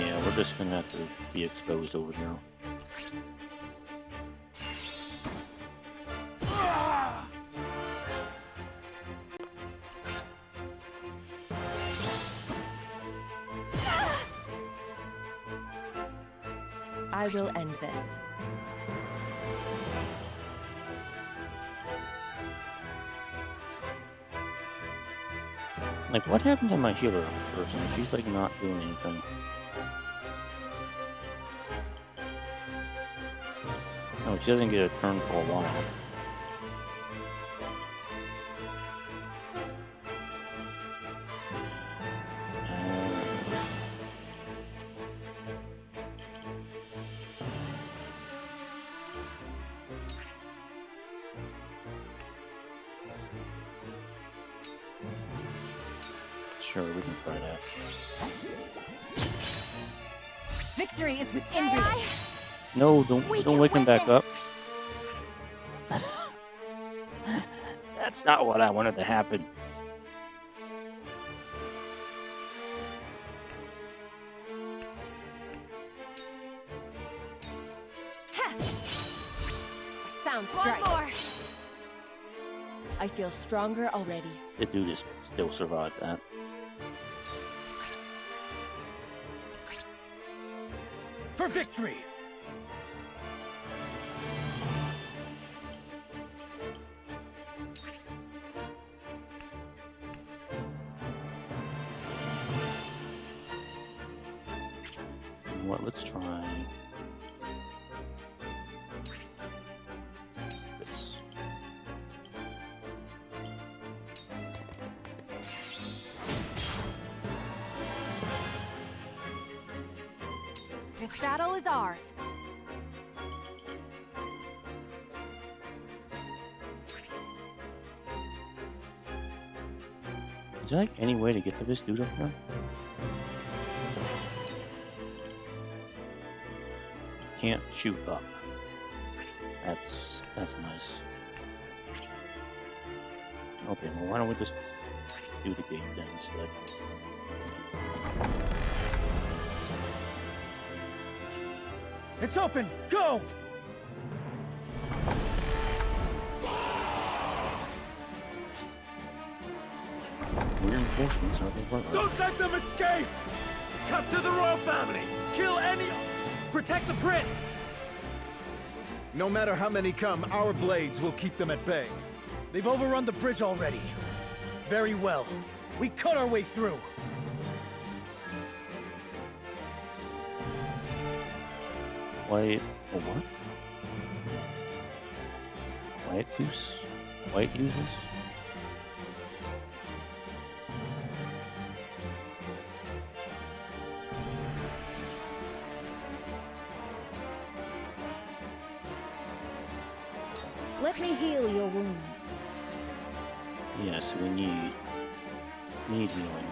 Yeah, we're just gonna have to be exposed over here. I will end this. Like, what happened to my healer person? She's like not doing anything. Oh, she doesn't get a turn for a while. Sure, we can try that. Victory is within reach. No, don't wake him back up. That's not what I wanted to happen. Sound One strike. more. I feel stronger already. The dude is still survived that. For victory! You know what? Let's try this. This battle is ours. Is there like any way to get to this dude up here? Can't shoot up. That's nice. Okay, well why don't we just do the gate then instead? It's open! Go! Reinforcements are the word. Don't let them escape! Capture the royal family! Kill any... Protect the prince! No matter how many come, our blades will keep them at bay. They've overrun the bridge already. Very well. We cut our way through. Quiet... a what? Quiet goose? White uses? Let me heal your wounds. Yes, we need healing.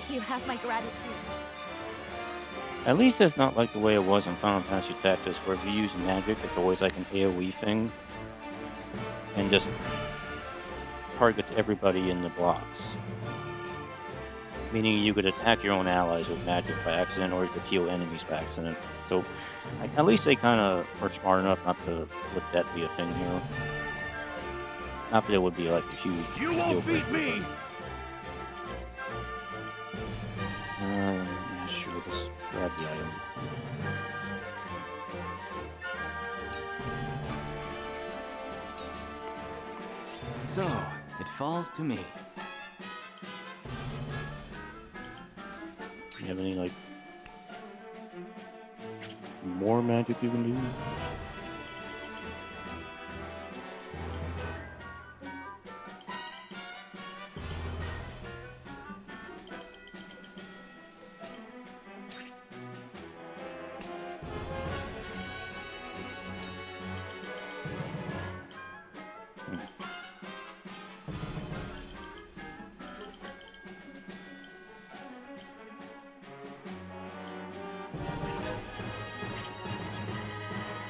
You have my gratitude. At least it's not like the way it was in Final Fantasy Tactics, where if you use magic, it's always like an AoE thing, and just targets everybody in the blocks. Meaning you could attack your own allies with magic by accident, or you could heal enemies by accident. So, at least they kind of are smart enough not to let that be a thing here. Not that it would be like a huge You deal won't beat breaker, me! but, yeah, sure, let's grab the item. So, it falls to me. Do you have any, like, more magic you can do?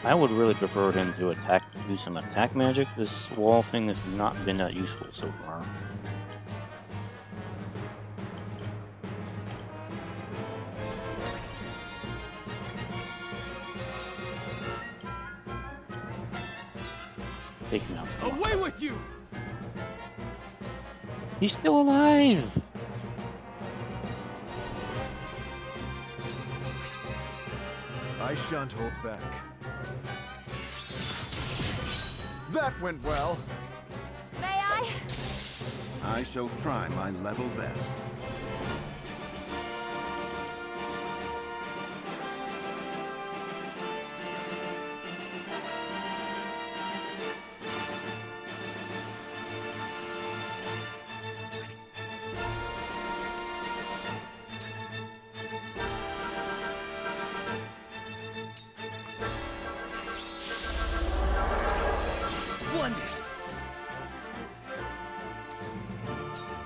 I would really prefer him to do some attack magic. This wall thing has not been that useful so far. Take him out. Away with you! He's still alive! I shan't hold back. That went well. May I? I shall try my level best.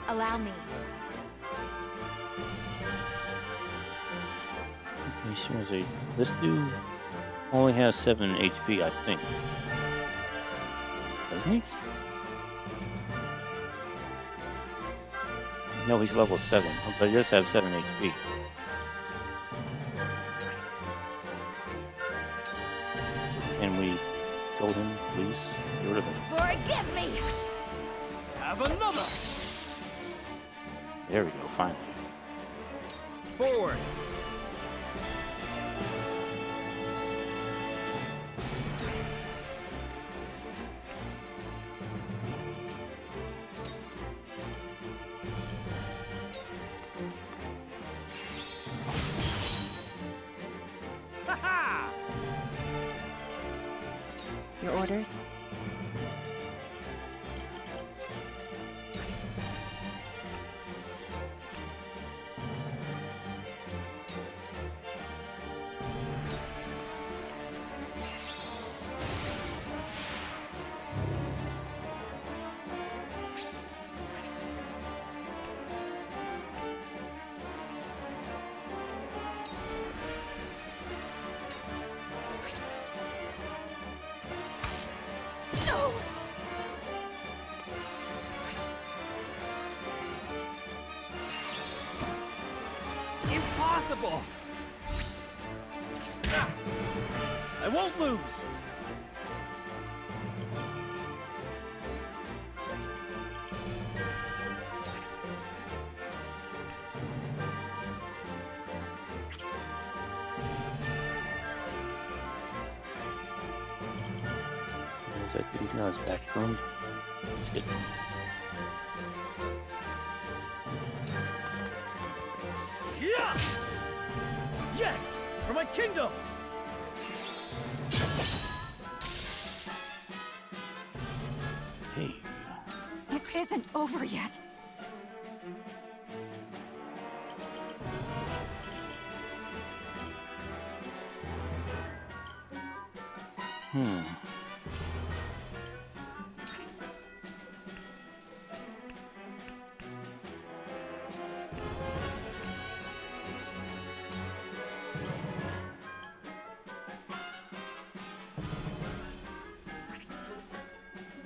Allow me. Okay, seriously, this dude only has 7 HP, I think. Doesn't he? No, he's level 7, but he does have 7 HP. Can we kill him, please? Get rid of him. Forgive me! Have another! There we go, finally. Forward! Your orders? impossible! I won't lose! Is that good? Now it's back turned. Let's get. Yeah! Yes! For my kingdom! Hey. It isn't over yet.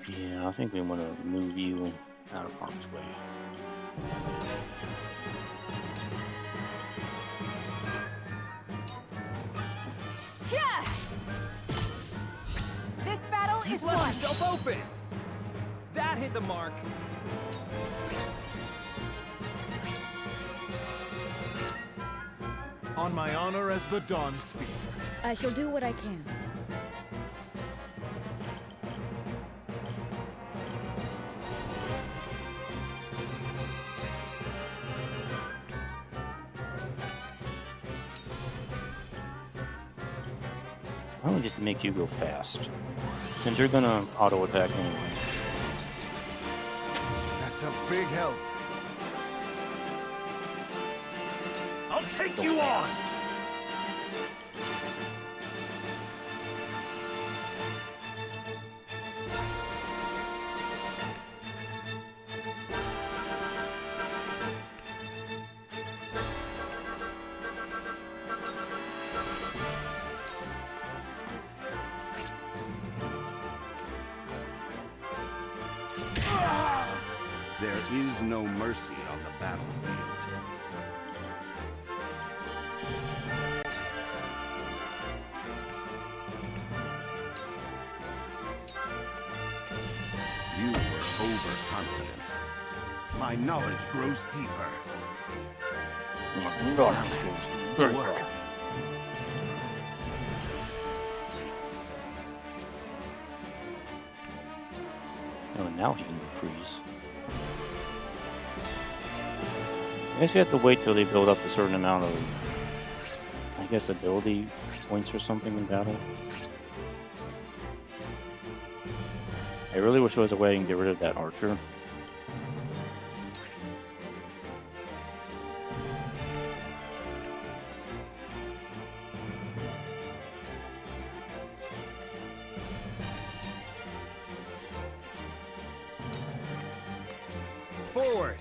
Yeah, I think we want to move you out of harm's way. Yeah! This battle is Left won! yourself open! That hit the mark! On my honor as the Dawn Speaker. I shall do what I can. Why don't we just make you go fast? Since you're gonna auto attack anyway. That's a big help. I'll take Go you fast. on! There is no mercy on the battlefield. You were overconfident. My knowledge grows deeper. Good work. Oh, now he can freeze. I guess you have to wait till they build up a certain amount of, I guess, ability points or something in battle. I really wish there was a way I can get rid of that archer. Forward!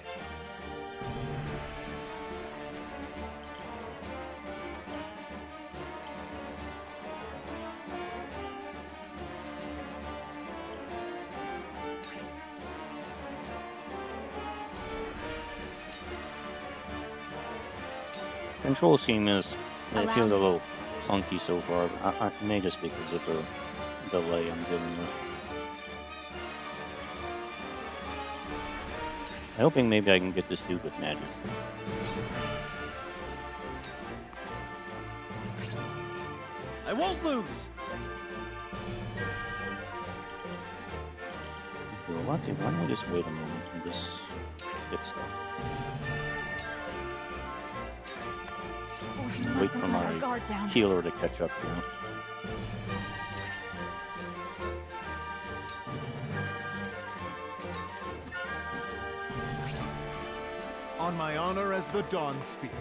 Control scheme is, it feels a little funky so far, but I may just because of the delay I'm dealing with. I'm hoping maybe I can get this dude with magic. I won't lose! Why don't we just wait a moment and just get stuff? We Wait mustn't for let our my guard down. healer to catch up to him. On my honor as the Dawn Speaker.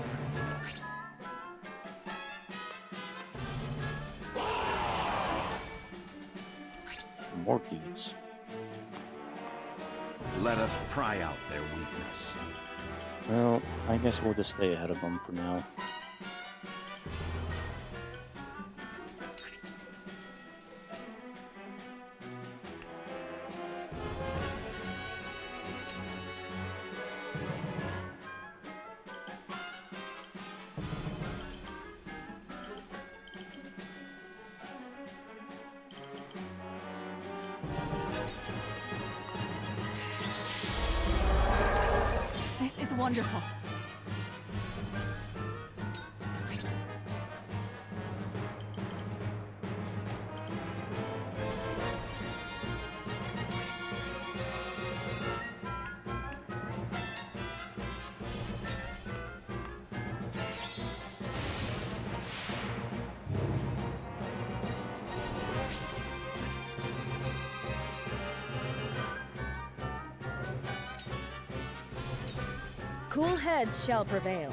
More dudes. Let us pry out their weakness. Well, I guess we'll just stay ahead of them for now. wonderful. Cool heads shall prevail.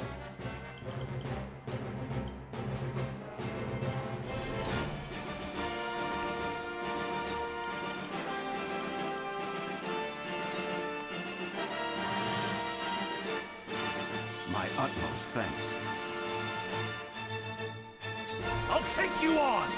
My utmost thanks. I'll take you on!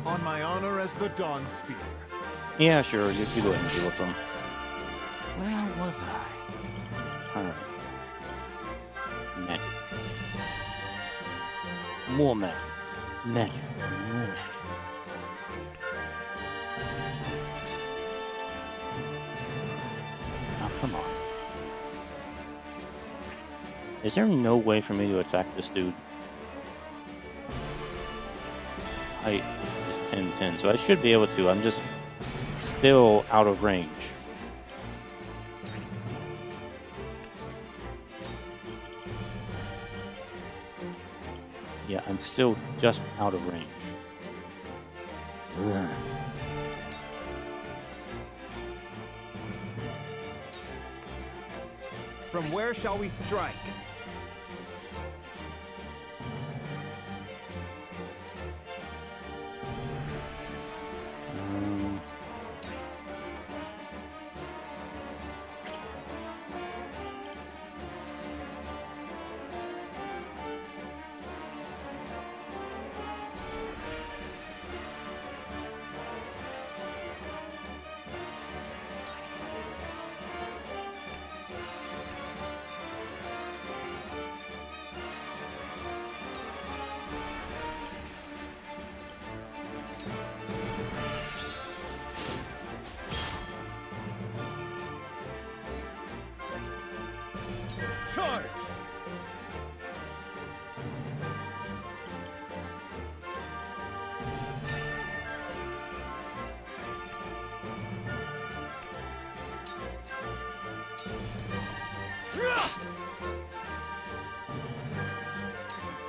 On my honor as the Dawn Spear. Yeah, sure. You go ahead and deal with them. Where was I? Alright. Magic. More magic. Magic. More magic. Oh, come on. Is there no way for me to attack this dude? Height is 10-10, so I should be able to. I'm just still out of range. Yeah, I'm still just out of range. Ugh. From where shall we strike? Charge!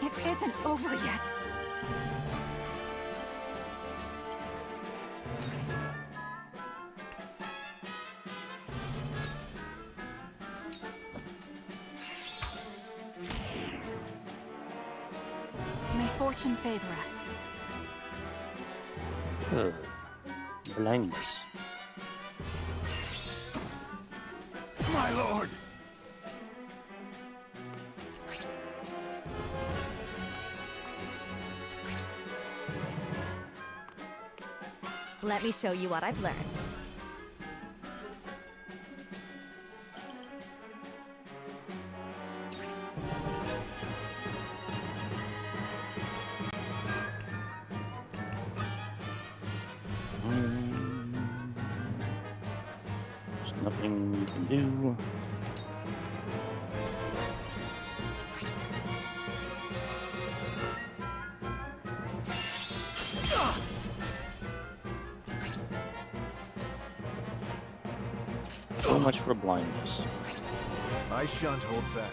It isn't over yet. May fortune favor us. Blindness. My lord! Let me show you what I've learned. There's nothing you can do. So much for blindness. I shan't hold back.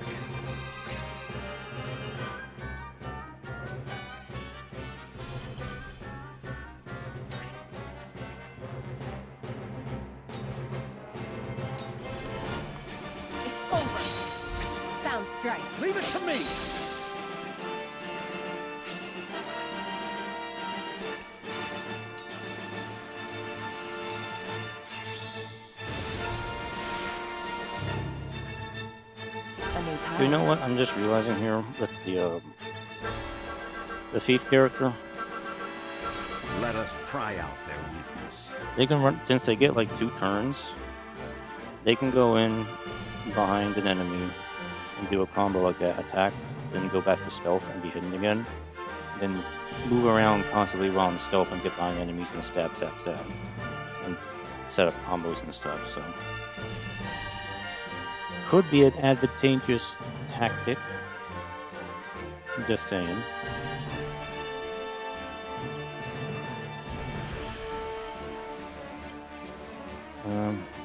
It's over. Sound strike. Leave it to me! You know what? I'm just realizing here with the thief character. Let us pry out their weakness. They can run since they get like 2 turns. They can go in behind an enemy and do a combo like that, attack, then go back to stealth and be hidden again. Then move around constantly while in stealth and get behind enemies and stab, stab, stab. And set up combos and stuff, so. Could be an advantageous tactic. Just saying.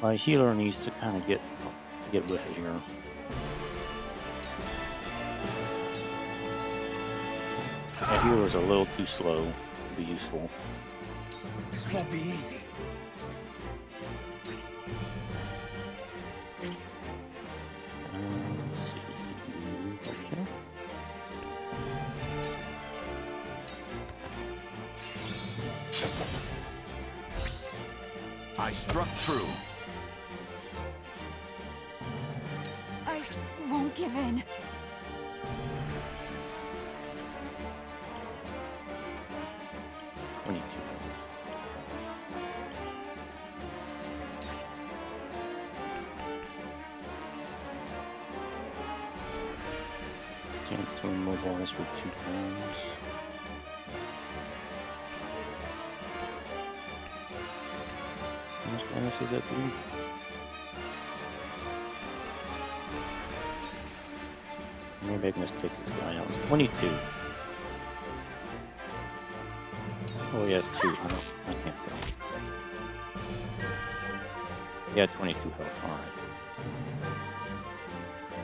My healer needs to kind of get with it here. My healer's a little too slow to be useful. This won't be easy. Let's see. Okay. I struck true. I won't give in. Chance to immobilize for 2 times. How much damage does that do? Maybe I can just take this guy out. It's 22. Oh, he has 2. I can't tell. He had 22 health. Alright.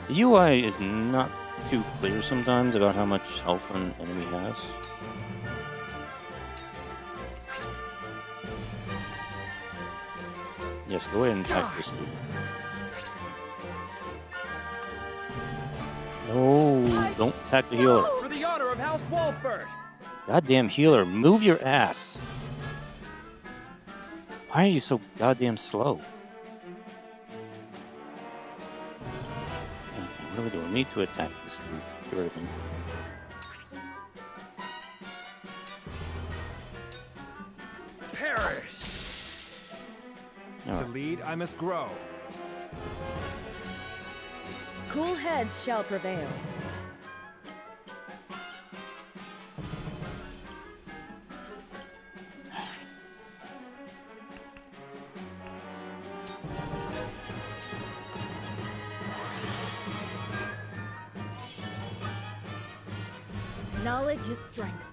The UI is not too clear sometimes about how much health an enemy has. Yes, go ahead and attack this dude. No, don't attack the healer. For the honor of House Walford! Goddamn healer, move your ass. Why are you so goddamn slow? Okay, what do we need to attack this dude. Get rid of him. Perish! To lead, I must grow. Cool heads shall prevail. Knowledge is strength.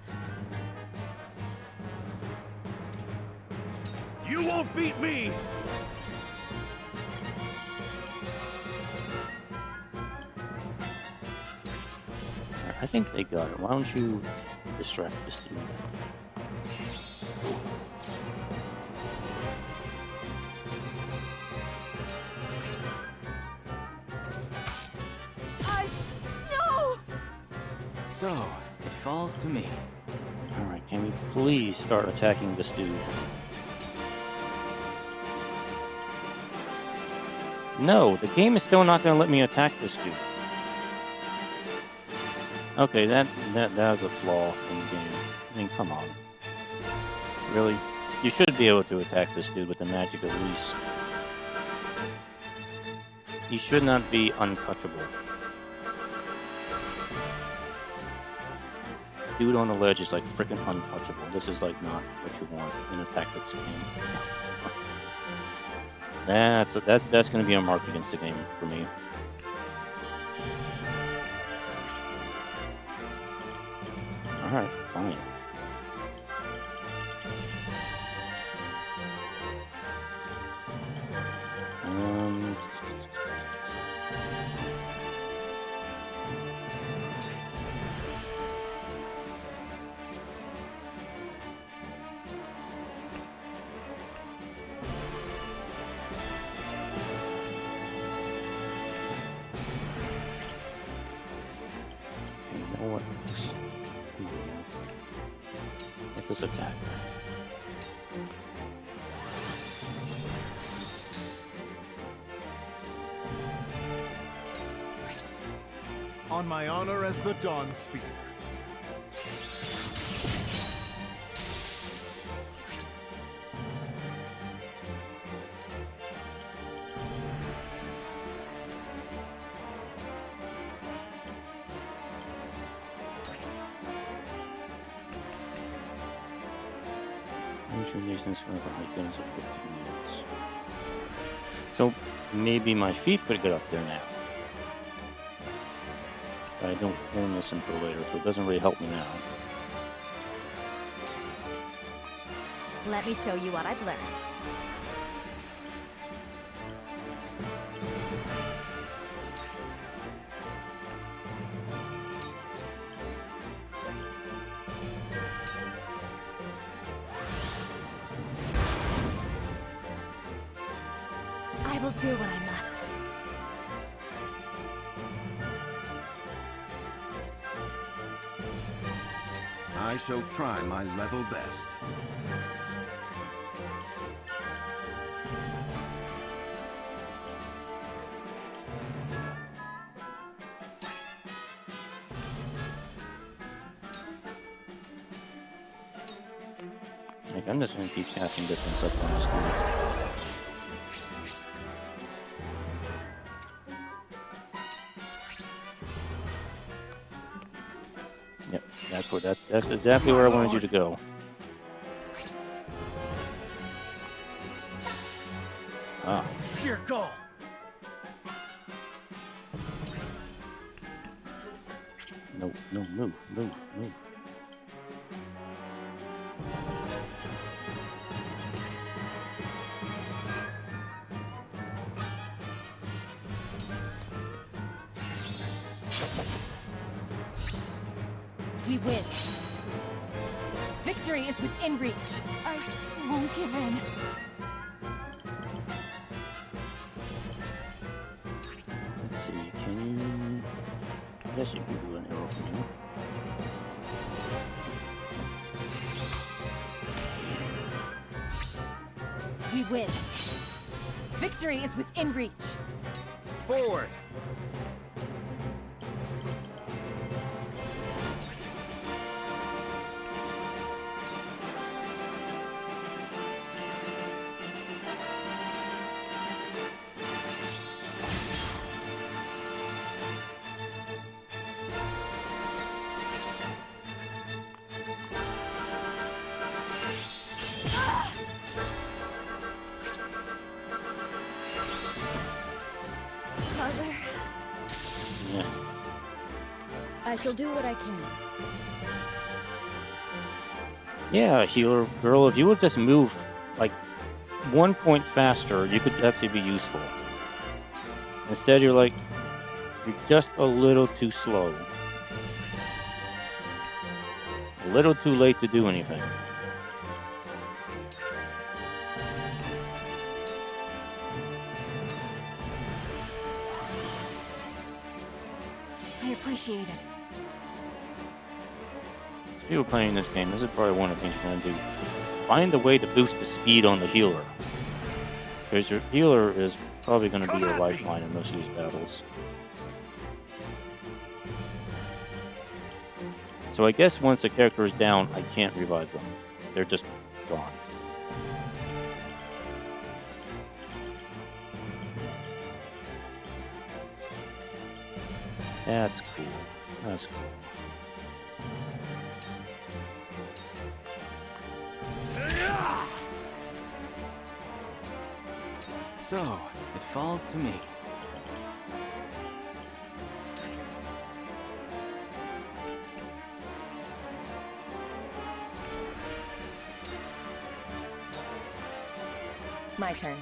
You won't beat me! I think they got it. Why don't you distract this dude? No! So, it falls to me. Alright, can we please start attacking this dude? No, the game is still not going to let me attack this dude. Okay, that is a flaw in the game. I mean, come on. Really? You should be able to attack this dude with the magic at least. He should not be untouchable. Dude on the ledge is like freaking untouchable. This is like not what you want in a tactics game. That's going to be a mark against the game for me. Alright, fine. You know what? Just let this attack. On my honor as the Dawn Spear. Ancient Masons are high guns of 15 minutes. So maybe my fief could get up there now. But I don't own this until later, so it doesn't really help me now. Let me show you what I've learned. I will do what I must. I shall try my level best. Like, I'm just gonna keep casting different stuff on this dude. Yep, that's exactly where I wanted you to go. Ah. Sheer goal. No, move. We win. Victory is within reach. I won't give in. Let's see, can you... I guess you can do an arrow for me. We win. Victory is within reach. Forward. Father, Yeah. I shall do what I can. Yeah, healer girl, if you would just move like 1 point faster, you could actually be useful. Instead, you're just a little too slow. A little too late to do anything. I appreciate it. If you were playing this game, this is probably one of the things you're going to do. Find a way to boost the speed on the healer. Because your healer is probably going to be your lifeline in most of these battles. So I guess once a character is down, I can't revive them. They're just gone. That's cool. That's cool. So, it falls to me. My turn.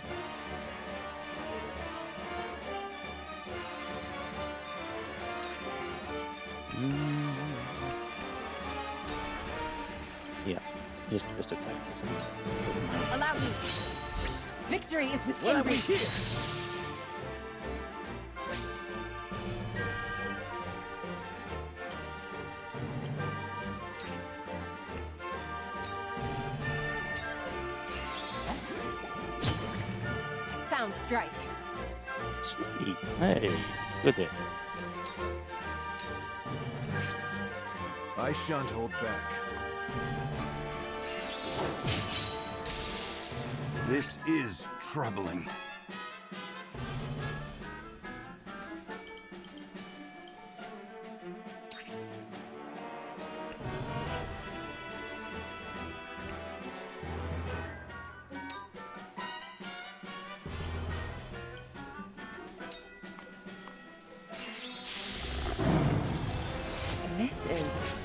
Yeah, just attack this. Allow me. Victory is What within have we reach. here? Sound strike. Sweet. Hey, good hit. I shan't hold back. This is troubling. This is...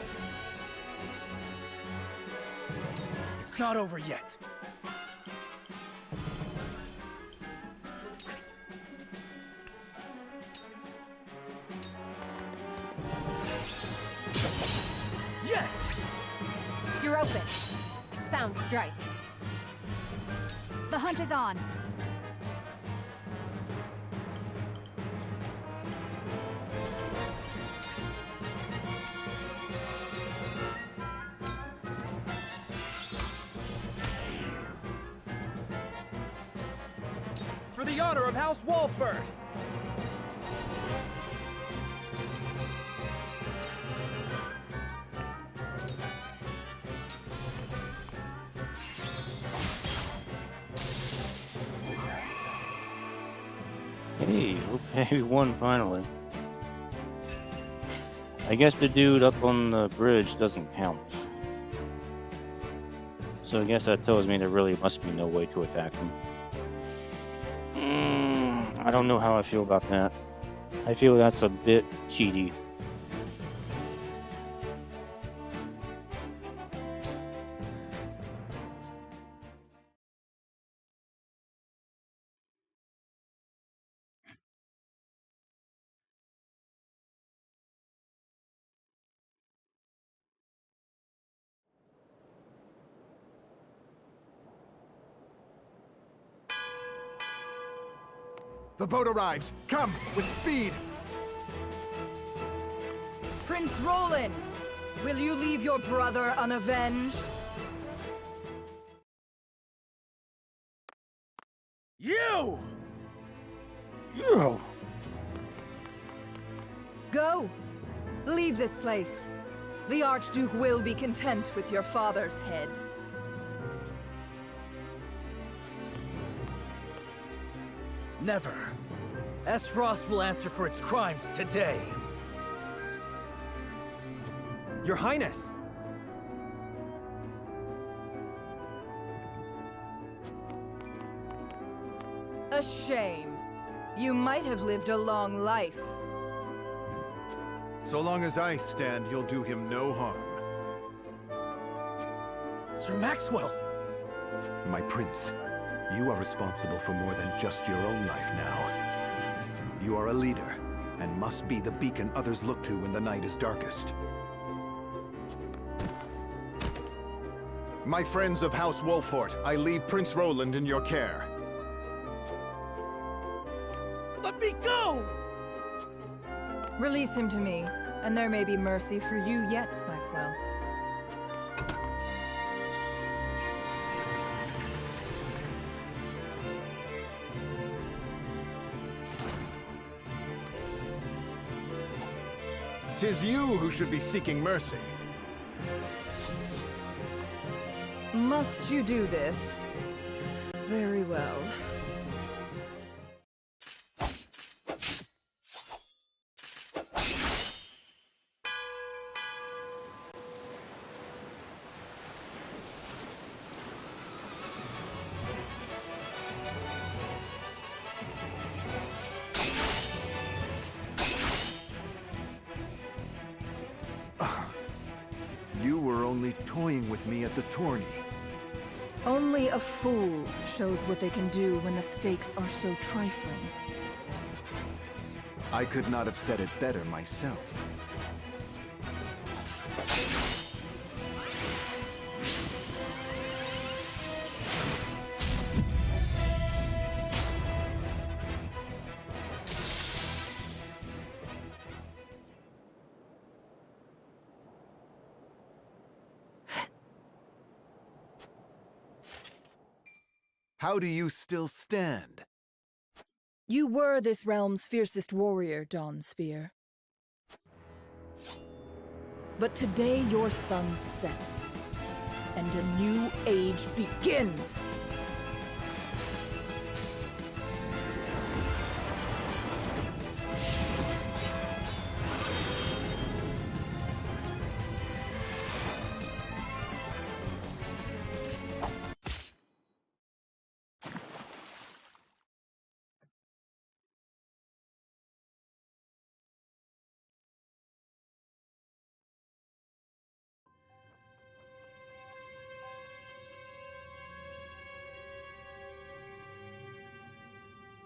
It's not over yet. Yes! You're open. Sound strike. The hunt is on. For the honor of House Walford! Hey, okay, we won finally. I guess the dude up on the bridge doesn't count. So I guess that tells me there really must be no way to attack him. I don't know how I feel about that. I feel that's a bit cheaty. The boat arrives! Come, with speed! Prince Roland, will you leave your brother unavenged? You! You! Go! Leave this place. The Archduke will be content with your father's head. Never. Esfrost will answer for its crimes today. Your Highness! A shame. You might have lived a long life. So long as I stand, you'll do him no harm. Sir Maxwell! My prince, you are responsible for more than just your own life now. You are a leader, and must be the beacon others look to when the night is darkest. My friends of House Wolfort, I leave Prince Roland in your care. Let me go! Release him to me, and there may be mercy for you yet, Maxwell. Tis you who should be seeking mercy. Must you do this? Very well. You were only toying with me at the tourney. Only a fool shows what they can do when the stakes are so trifling. I could not have said it better myself. How do you still stand? You were this realm's fiercest warrior, Dawn Spear. But today your sun sets, and a new age begins!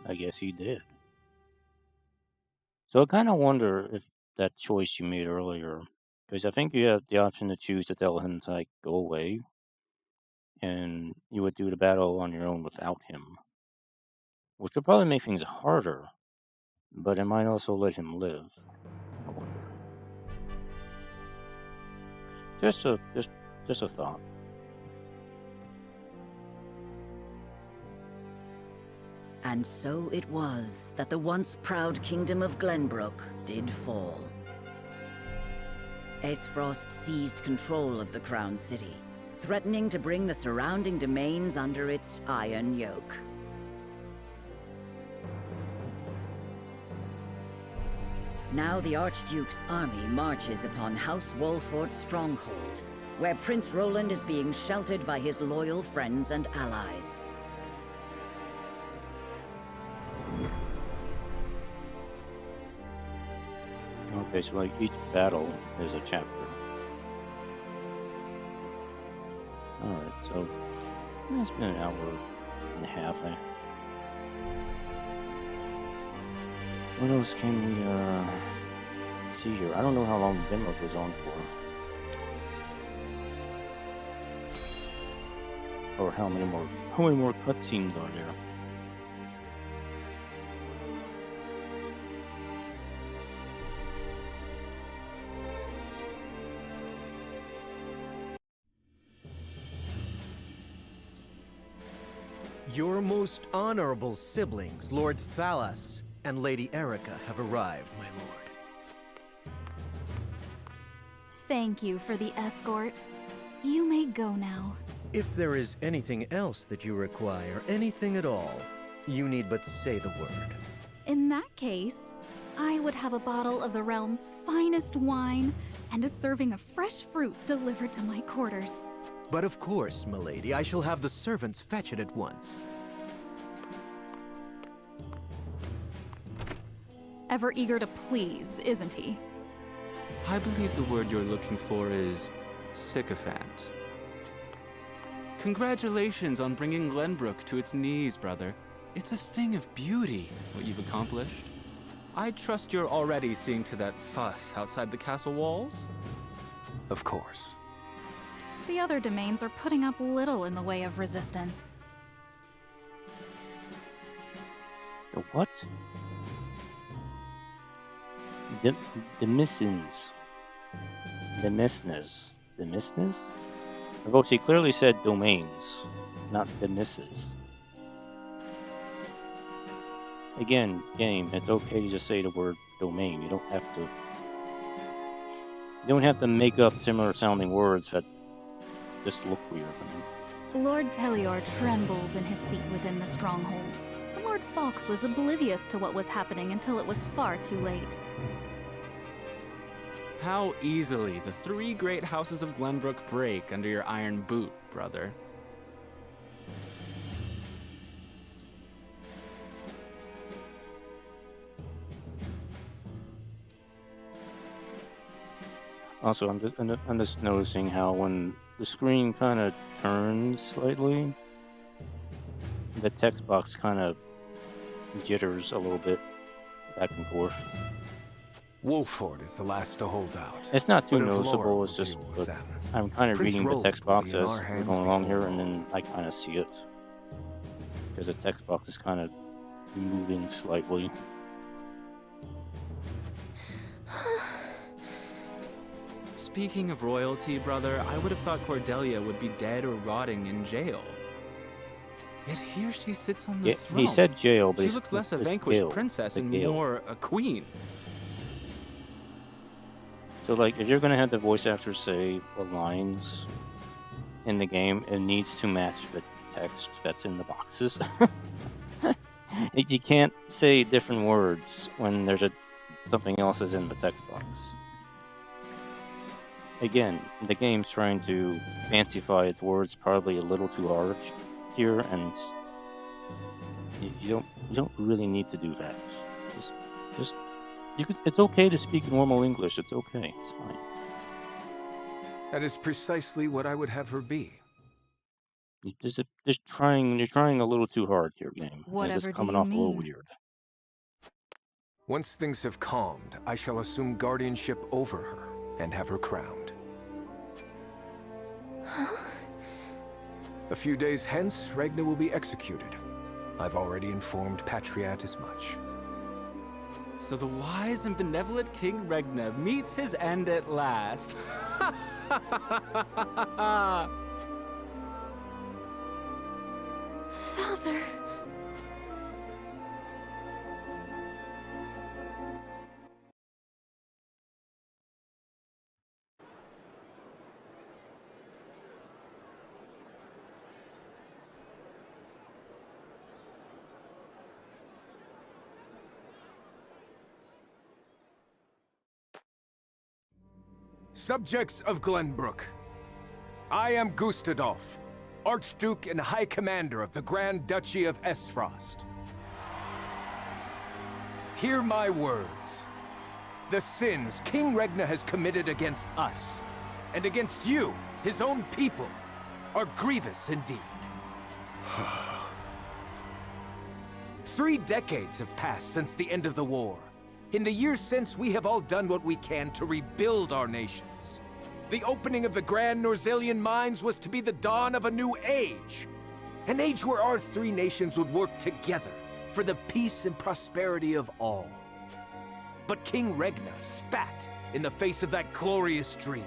I guess he did. So I kind of wonder if that choice you made earlier, because I think you have the option to choose to tell him to like go away, and you would do the battle on your own without him, which would probably make things harder, but it might also let him live. I wonder. Just a thought. And so it was that the once proud kingdom of Glenbrook did fall. Aesfrost seized control of the Crown City, threatening to bring the surrounding domains under its iron yoke. Now the Archduke's army marches upon House Wolfort's stronghold, where Prince Roland is being sheltered by his loyal friends and allies. Okay, so like each battle is a chapter. Alright, so it's been an hour and a half. What else can we see here? I don't know how long the demo goes on for. Or how many more cutscenes are there? Your most honorable siblings, Lord Thalas and Lady Erica, have arrived, my lord. Thank you for the escort. You may go now. If there is anything else that you require, anything at all, you need but say the word. In that case, I would have a bottle of the realm's finest wine and a serving of fresh fruit delivered to my quarters. But of course, milady, I shall have the servants fetch it at once. Ever eager to please, isn't he? I believe the word you're looking for is sycophant. Congratulations on bringing Glenbrook to its knees, brother. It's a thing of beauty, what you've accomplished. I trust you're already seeing to that fuss outside the castle walls? Of course. The other domains are putting up little in the way of resistance. The what? The Missins. The Missners. The Missners? Folks, he clearly said domains, not the misses. Again, game, it's okay to just say the word domain. You don't have to make up similar sounding words that just look weird. Lord Telior trembles in his seat within the stronghold. Lord Fox was oblivious to what was happening until it was far too late. How easily the three great houses of Glenbrook break under your iron boot, brother. Also, I'm just noticing how when the screen kind of turns slightly, the text box kind of jitters a little bit back and forth. Wolford is the last to hold out. It's not too But noticeable, Vlora it's will just deal with that them. I'm kind of Prince reading the Roland text will box be in as our we're hands going along before here, and then I kind of see it. Because the text box is kind of moving slightly. Speaking of royalty, brother, I would have thought Cordelia would be dead or rotting in jail. Yet here she sits on the throne. He said jail, but she looks less a it's vanquished Gale. princess The and Gale. more a queen. So, like, if you're going to have the voice actors say the lines in the game, it needs to match the text that's in the boxes. You can't say different words when there's something else is in the text box. Again, the game's trying to fancify its words probably a little too hard here, and you don't really need to do that. Just it's okay to speak normal English. It's okay. It's fine. That is precisely what I would have her be. You're trying a little too hard here, game. It's Whatever just do coming you off a little mean? weird. Once things have calmed, I shall assume guardianship over her and have her crowned. A few days hence, Regna will be executed. I've already informed Patriat as much. So the wise and benevolent King Regna meets his end at last. Father. Subjects of Glenbrook, I am Gustadolf, Archduke and High Commander of the Grand Duchy of Esfrost. Hear my words. The sins King Regna has committed against us, and against you, his own people, are grievous indeed. 3 decades have passed since the end of the war. In the years since, we have all done what we can to rebuild our nations. The opening of the Grand Norzelian mines was to be the dawn of a new age. An age where our 3 nations would work together for the peace and prosperity of all. But King Regna spat in the face of that glorious dream.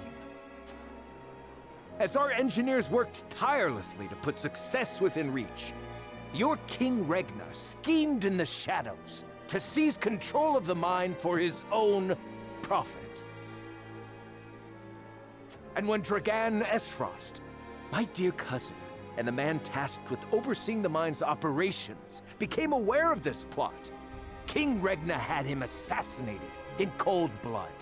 As our engineers worked tirelessly to put success within reach, your King Regna schemed in the shadows to seize control of the mine for his own profit. And when Dragan Esfrost, my dear cousin, and the man tasked with overseeing the mine's operations, became aware of this plot, King Regna had him assassinated in cold blood.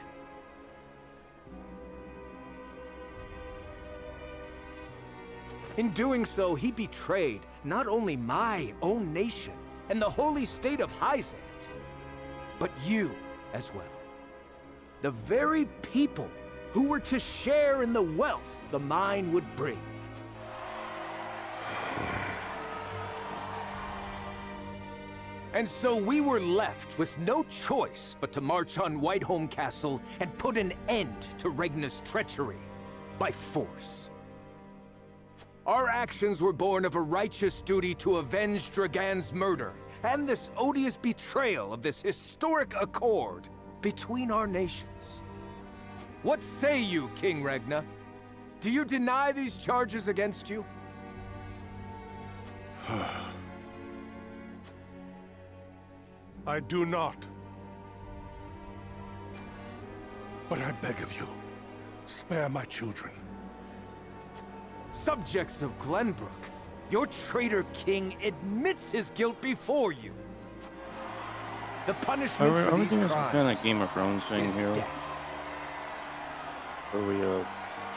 In doing so, he betrayed not only my own nation and the holy state of Hyzant, but you as well. The very people who were to share in the wealth the mine would bring. And so we were left with no choice but to march on Whiteholm Castle and put an end to Regna's treachery by force. Our actions were born of a righteous duty to avenge Dragan's murder and this odious betrayal of this historic accord between our nations. What say you, King Regna? Do you deny these charges against you? I do not. But I beg of you, spare my children. Subjects of Glenbrook, your traitor king admits his guilt before you. The punishment for Are we these doing crimes some kind of Game of Thrones thing is here? death. Where we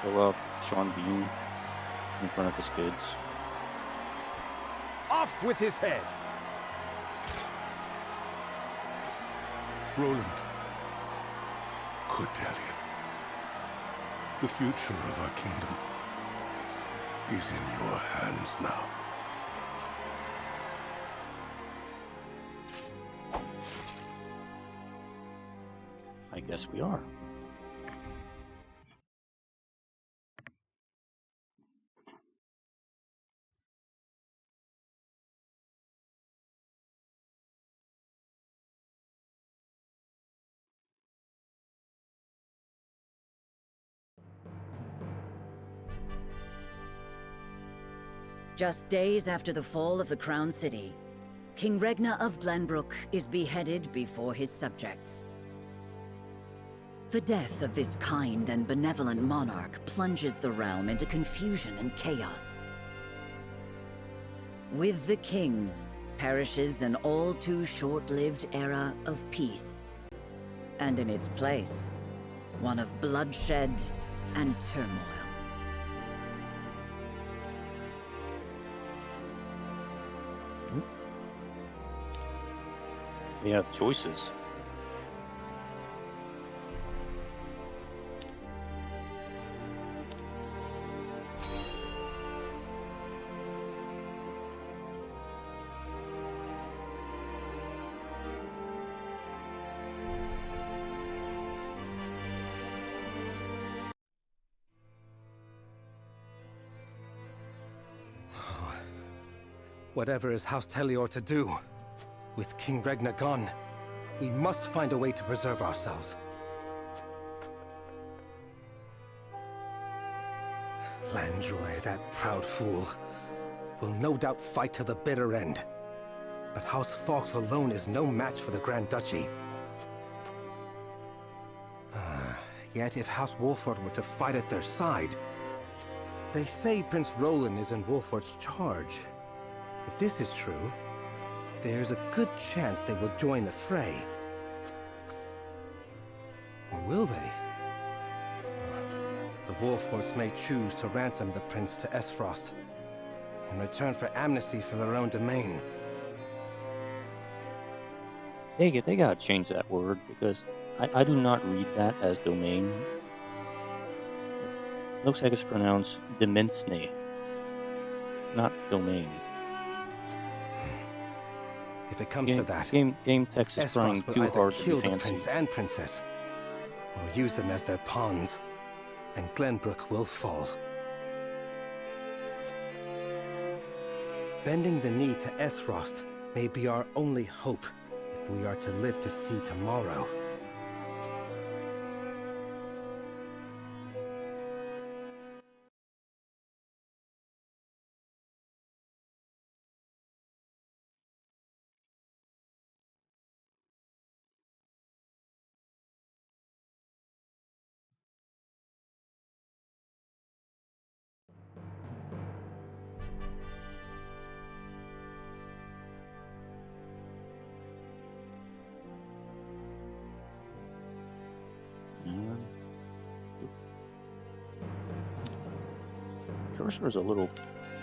kill off Sean Bean in front of his kids? Off with his head! Roland, Cordelia, the future of our kingdom is in your hands now. I guess we are. Just days after the fall of the Crown City, King Regna of Glenbrook is beheaded before his subjects. The death of this kind and benevolent monarch plunges the realm into confusion and chaos. With the king perishes an all too short-lived era of peace, and in its place, one of bloodshed and turmoil. We have choices. Whatever is House Telior to do, with King Regna gone, we must find a way to preserve ourselves. Landroy, that proud fool, will no doubt fight to the bitter end. But House Fawkes alone is no match for the Grand Duchy. Yet if House Wolford were to fight at their side... They say Prince Roland is in Wolford's charge. If this is true, there's a good chance they will join the fray. Or will they? The Wolfords may choose to ransom the prince to Esfrost, in return for amnesty for their own domain. They gotta change that word, because I do not read that as domain. It looks like it's pronounced Demensne. It's not domain. If it comes to that, game text is trying Esfrost too will hard either to kill be the fancy. prince and princess, or use them as their pawns, and Glenbrook will fall. Bending the knee to Esfrost may be our only hope if we are to live to see tomorrow. Cursor's a little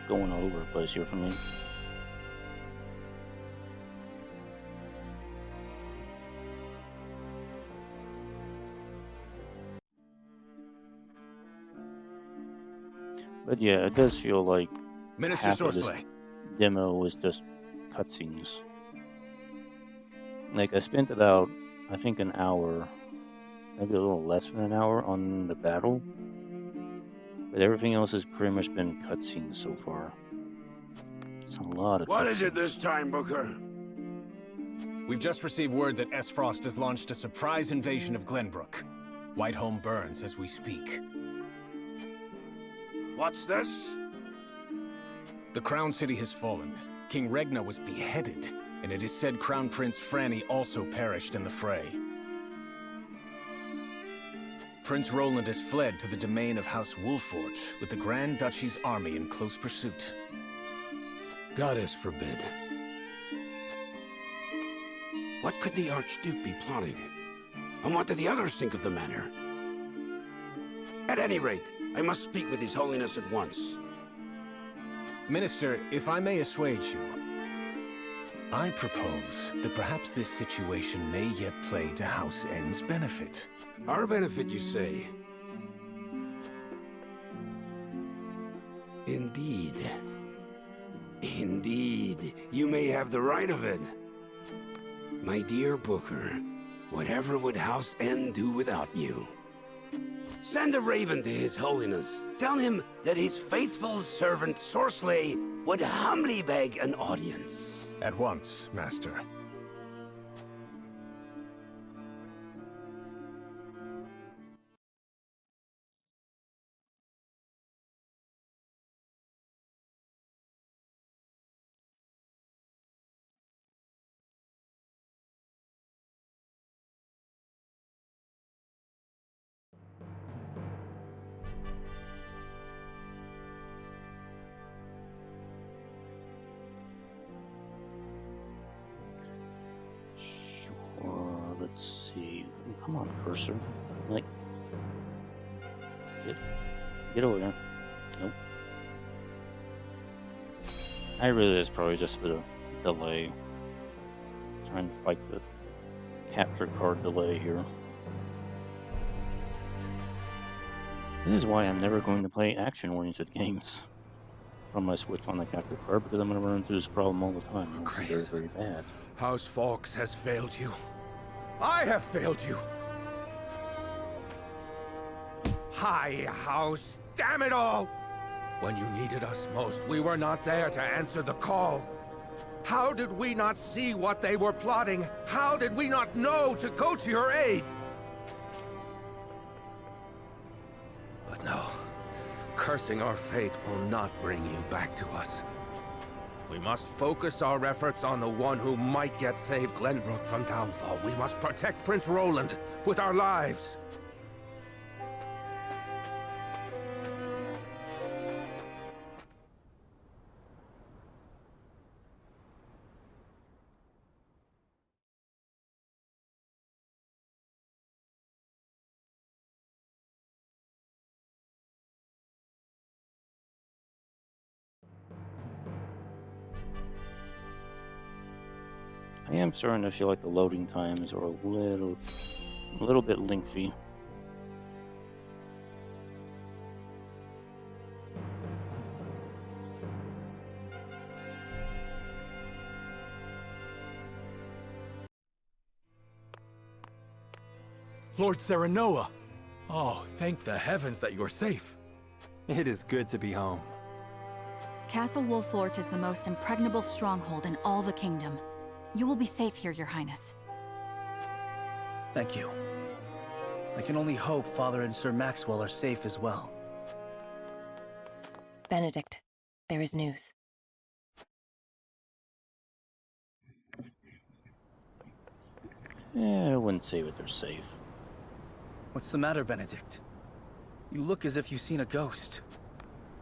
going all over the place here for me. But yeah, it does feel like Minister half of this Sorsley. demo is just cutscenes. Like, I spent about, I think, an hour, maybe a little less than an hour on the battle. But everything else has pretty much been cutscenes so far. It's a lot of What cutscenes. is it this time, Booker? We've just received word that Esfrost has launched a surprise invasion of Glenbrook. Whiteholm burns as we speak. What's this? The Crown City has fallen. King Regna was beheaded, and it is said Crown Prince Franny also perished in the fray. Prince Roland has fled to the domain of House Wolford, with the Grand Duchy's army in close pursuit. Goddess forbid. What could the Archduke be plotting? And what do the others think of the matter? At any rate, I must speak with His Holiness at once. Minister, if I may assuage you, I propose that perhaps this situation may yet play to House N's benefit. Our benefit, you say? Indeed. Indeed, you may have the right of it. My dear Booker, whatever would House N do without you? Send a raven to His Holiness. Tell him that his faithful servant Sorsley would humbly beg an audience. At once, Master. Let's see. Come on, cursor. Like, get over there. Nope. I really is probably just for the delay. Trying to fight the capture card delay here. This is why I'm never going to play action-oriented games from my Switch on the capture card, because I'm going to run into this problem all the time. It's very, very bad. House Fawkes has failed you. I have failed you. High House, damn it all! When you needed us most, we were not there to answer the call. How did we not see what they were plotting? How did we not know to go to your aid? But no, cursing our fate will not bring you back to us. We must focus our efforts on the one who might yet save Glenbrook from downfall. We must protect Prince Roland with our lives. I am starting to feel like the loading times are a little bit lengthy. Lord Serenoa! Oh, thank the heavens that you're safe. It is good to be home. Castle Wolfort is the most impregnable stronghold in all the kingdom. You will be safe here, Your Highness. Thank you. I can only hope Father and Sir Maxwell are safe as well. Benedict, there is news. I wouldn't say that they're safe. What's the matter, Benedict? You look as if you've seen a ghost.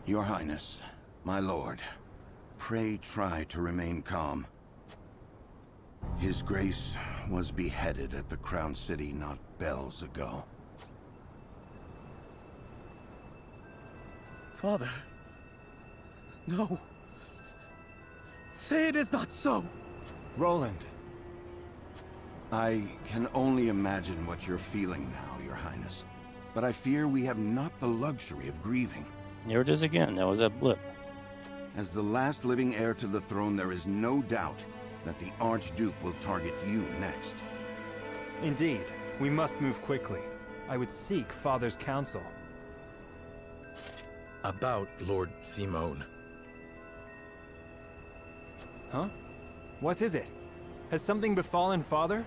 Your Highness, my lord, pray try to remain calm. His Grace was beheaded at the Crown City not bells ago. Father? No. Say it is not so! Roland. I can only imagine what you're feeling now, Your Highness. But I fear we have not the luxury of grieving. There it is again. That was that blip. As the last living heir to the throne, there is no doubt that the Archduke will target you next. Indeed. We must move quickly. I would seek Father's counsel. About Lord Simone. Huh? What is it? Has something befallen Father?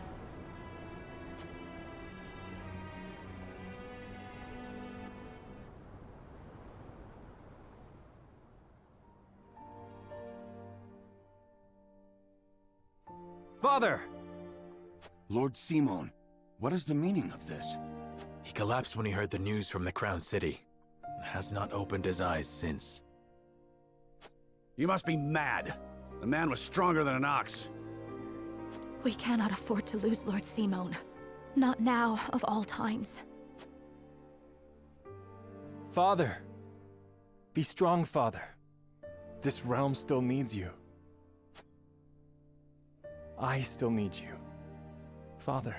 Father! Lord Simone, what is the meaning of this? He collapsed when he heard the news from the Crown City, and has not opened his eyes since. You must be mad. The man was stronger than an ox. We cannot afford to lose Lord Simone. Not now, of all times. Father! Be strong, Father. This realm still needs you. I still need you. Father.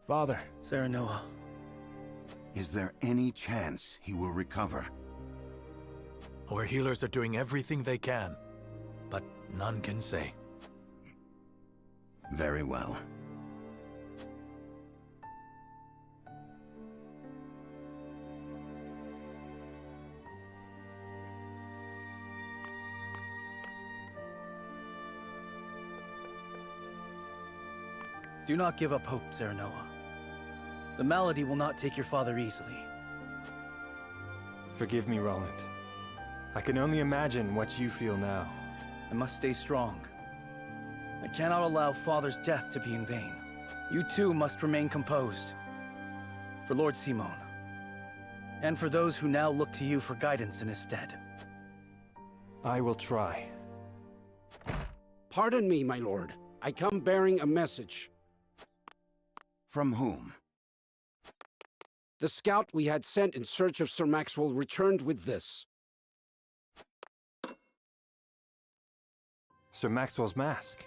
Father. Serenoa. Is there any chance he will recover? Our healers are doing everything they can, but none can say. Very well. Do not give up hope, Serenoa. The malady will not take your father easily. Forgive me, Roland. I can only imagine what you feel now. I must stay strong. I cannot allow Father's death to be in vain. You too must remain composed. For Lord Simone. And for those who now look to you for guidance in his stead. I will try. Pardon me, my lord. I come bearing a message. From whom? The scout we had sent in search of Sir Maxwell returned with this. Sir Maxwell's mask.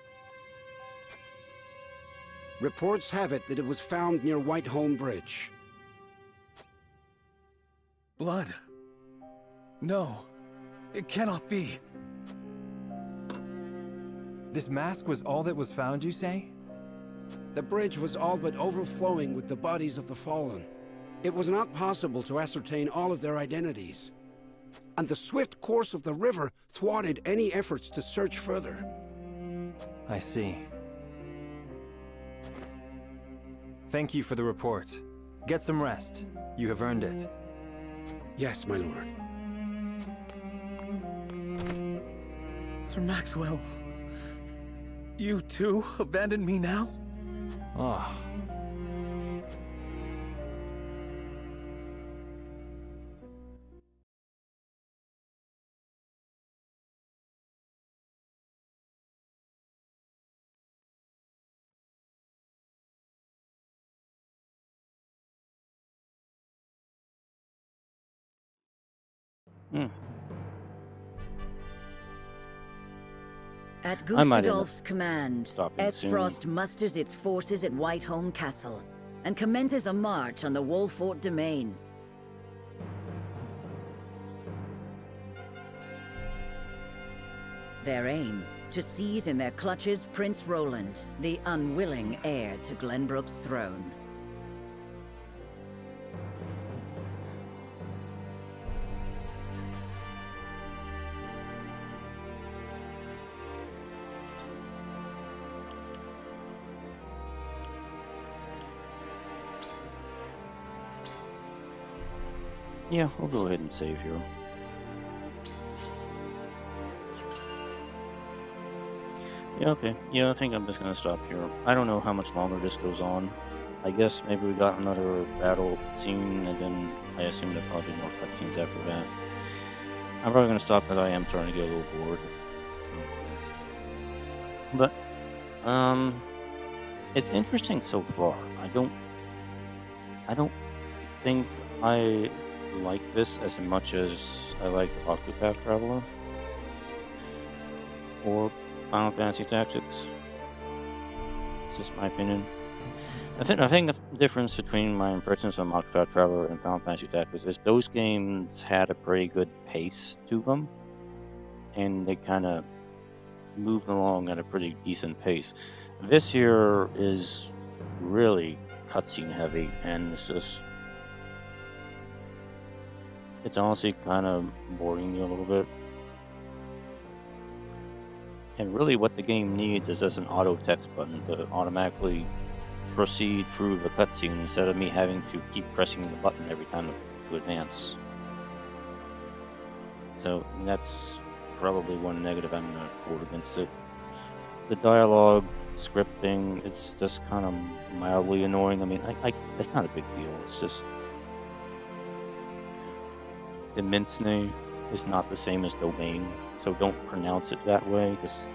Reports have it that it was found near Whiteholm Bridge. Blood. No. It cannot be. This mask was all that was found, you say? The bridge was all but overflowing with the bodies of the fallen. It was not possible to ascertain all of their identities. And the swift course of the river thwarted any efforts to search further. I see. Thank you for the report. Get some rest. You have earned it. Yes, my lord. Sir Maxwell, you too abandoned me now? Ah. Hmm. At I might end up Gustadolf's command, stopping soon. Frost musters its forces at Whiteholm Castle and commences a march on the Wolfort domain. Their aim, to seize in their clutches Prince Roland, the unwilling heir to Glenbrook's throne. Yeah, we'll go ahead and save here. Yeah, okay. Yeah, I think I'm just gonna stop here. I don't know how much longer this goes on. I guess maybe we got another battle scene, and then I assume there'll probably be more cutscenes after that. I'm probably gonna stop because I am starting to get a little bored. So. But, it's interesting so far. I don't think I like this as much as I like Octopath Traveler or Final Fantasy Tactics. It's just my opinion. I think the difference between my impressions of Octopath Traveler and Final Fantasy Tactics is those games had a pretty good pace to them, and they kind of moved along at a pretty decent pace. This here is really cutscene heavy, and it's honestly kind of boring me a little bit. And really what the game needs is just an auto text button to automatically proceed through the cutscene instead of me having to keep pressing the button every time to advance. So that's probably one negative I'm going to quote against it. The dialogue scripting, it's just kind of mildly annoying. I mean, it's not a big deal. It's just the Mincne is not the same as domain, so don't pronounce it that way. That's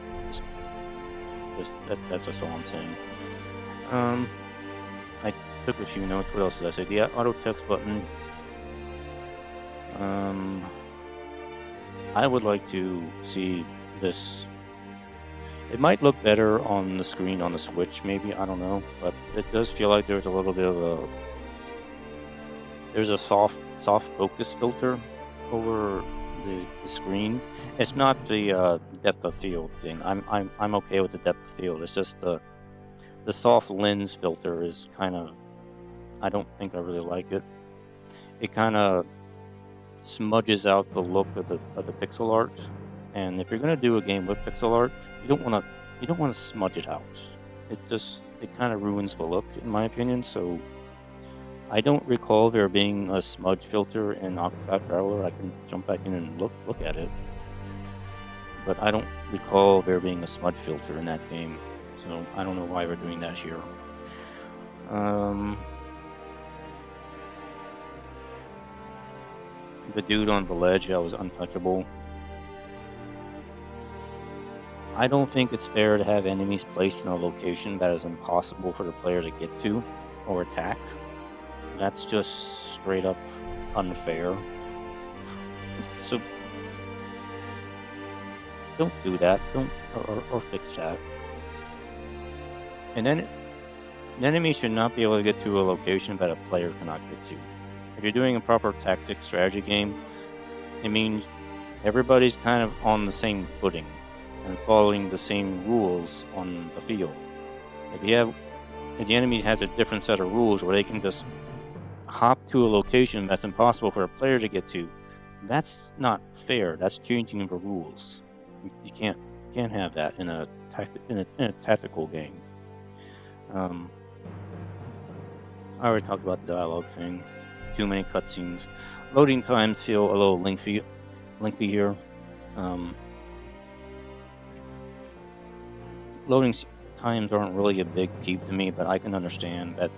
just all I'm saying. I took a few notes. What else did I say? The auto text button. I would like to see this. It might look better on the screen on the Switch, maybe, I don't know, but it does feel like there's a little bit of there's a soft focus filter over the screen. It's not the depth of field thing. I'm okay with the depth of field. It's just the soft lens filter is kind of, I don't think I really like it. It kind of smudges out the look of the pixel art. And if you're gonna do a game with pixel art, you don't want to smudge it out. It kind of ruins the look, in my opinion. So I don't recall there being a smudge filter in Octopath Traveler. I can jump back in and look at it, but I don't recall there being a smudge filter in that game. So I don't know why we're doing that here. The dude on the ledge that was untouchable. I don't think it's fair to have enemies placed in a location that is impossible for the player to get to or attack. That's just straight up unfair. So don't do that. Don't or fix that. And then an enemy should not be able to get to a location that a player cannot get to. If you're doing a proper tactic strategy game, it means everybody's kind of on the same footing and following the same rules on the field. If the enemy has a different set of rules where they can just hop to a location that's impossible for a player to get to, that's not fair. That's changing the rules. You Can't have that in a tactical game. I already talked about the dialogue thing. Too many cutscenes. Loading times feel a little lengthy here. Loading times aren't really a big peeve to me, but I can understand that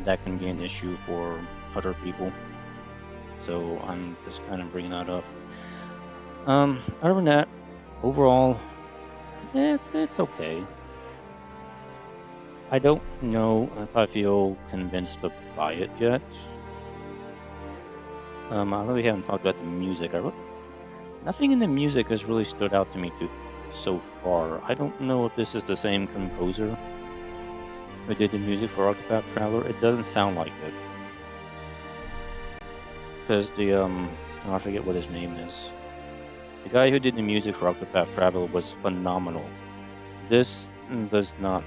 that can be an issue for other people. So I'm just kind of bringing that up. Other than that, overall, it's okay. I don't know if I feel convinced to buy it yet. I really haven't talked about the music. Nothing in the music has really stood out to me so far. I don't know if this is the same composer who did the music for Octopath Traveler. It doesn't sound like it. Because I forget what his name is. The guy who did the music for Octopath Traveler was phenomenal. This does not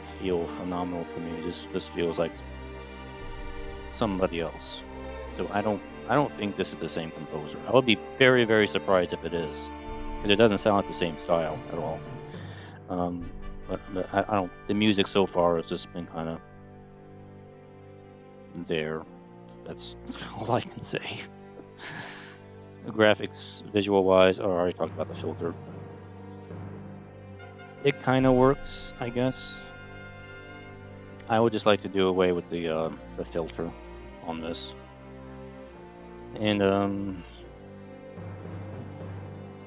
feel phenomenal to me. This feels like somebody else. So I don't think this is the same composer. I would be very, very surprised if it is, because it doesn't sound like the same style at all. But I don't. The music so far has just been kind of there. That's all I can say. The graphics, visual-wise, I already talked about the filter. It kind of works, I guess. I would just like to do away with the filter on this. And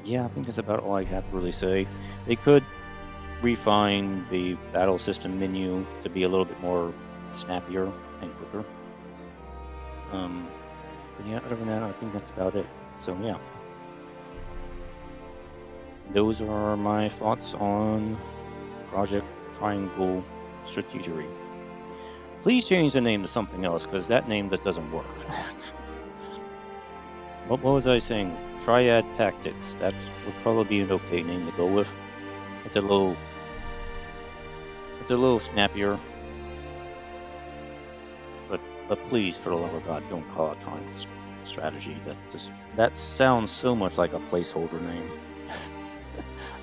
yeah, I think that's about all I have to really say. They could refine the battle system menu to be a little bit more snappier and quicker. But yeah, other than that, I think that's about it. So yeah, those are my thoughts on Project Triangle Strategery. Please change the name to something else, because that name just doesn't work. What was I saying? Triad Tactics. That would probably be an okay name to go with. It's a little snappier. But please, for the love of God, don't call it Triangle Strategy. That sounds so much like a placeholder name.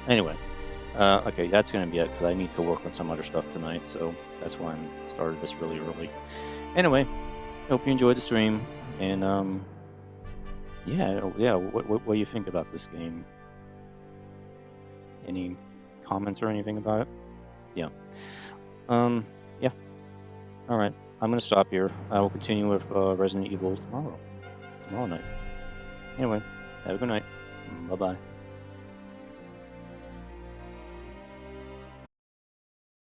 Anyway, okay, that's gonna be it, because I need to work on some other stuff tonight, so that's why I started this really early. Anyway, hope you enjoyed the stream, and yeah. What do you think about this game? Any comments or anything about it? Yeah. Yeah. All right. I'm gonna stop here. I will continue with Resident Evil tomorrow night. Anyway, have a good night. Bye bye.